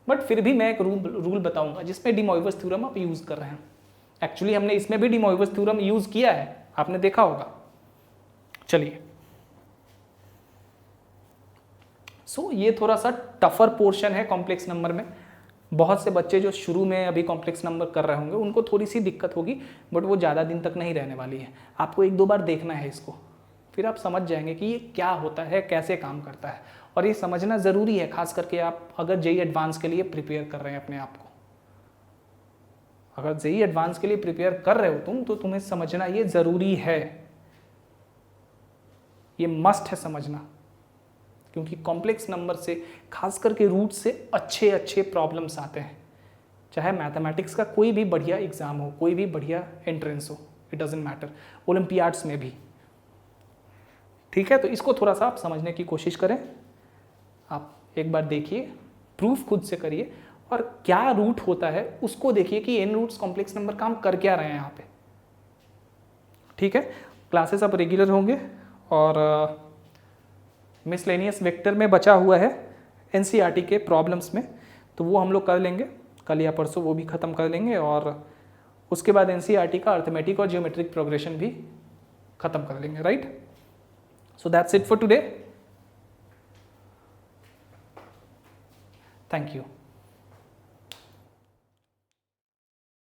बट फिर भी मैं एक रूल बताऊंगा जिसमें डी मॉइवर्स थ्योरम आप यूज कर रहे हैं। एक्चुअली हमने इसमें भी डी मॉइवर्स थ्योरम यूज किया है, आपने देखा होगा। चलिए, ये थोड़ा सा टफर पोर्शन है कॉम्प्लेक्स नंबर में। बहुत से बच्चे जो शुरू में अभी कॉम्प्लेक्स नंबर कर रहे होंगे उनको थोड़ी सी दिक्कत होगी, बट वो ज़्यादा दिन तक नहीं रहने वाली है। आपको 1-2 बार देखना है इसको, फिर आप समझ जाएंगे कि ये क्या होता है, कैसे काम करता है। और ये समझना ज़रूरी है, खास करके आप अगर जेईई एडवांस के लिए प्रिपेयर कर रहे हैं अपने आप को। अगर जेईई एडवांस के लिए प्रिपेयर कर रहे हो तुम, तो तुम्हें समझना ये ज़रूरी है, ये मस्ट है समझना। क्योंकि कॉम्प्लेक्स नंबर से, खास करके रूट से अच्छे अच्छे प्रॉब्लम्स आते हैं। चाहे मैथमेटिक्स का कोई भी बढ़िया एग्जाम हो, कोई भी बढ़िया एंट्रेंस हो, इट डजंट मैटर, ओलंपियाड्स में भी, ठीक है। तो इसको थोड़ा सा आप समझने की कोशिश करें। आप एक बार देखिए, प्रूफ खुद से करिए, और क्या रूट होता है उसको देखिए कि एन रूट्स कॉम्प्लेक्स नंबर काम कर क्या रहे हैं यहाँ पे, ठीक है। क्लासेस अब रेगुलर होंगे, और मिसलेनियस वेक्टर में बचा हुआ है एनसीईआरटी के प्रॉब्लम्स में, तो वो हम लोग कर लेंगे कल या परसों, वो भी ख़त्म कर लेंगे। और उसके बाद एनसीईआरटी का अर्थमेटिक और जियोमेट्रिक प्रोग्रेशन भी ख़त्म कर लेंगे, right. So that's it for today, thank you.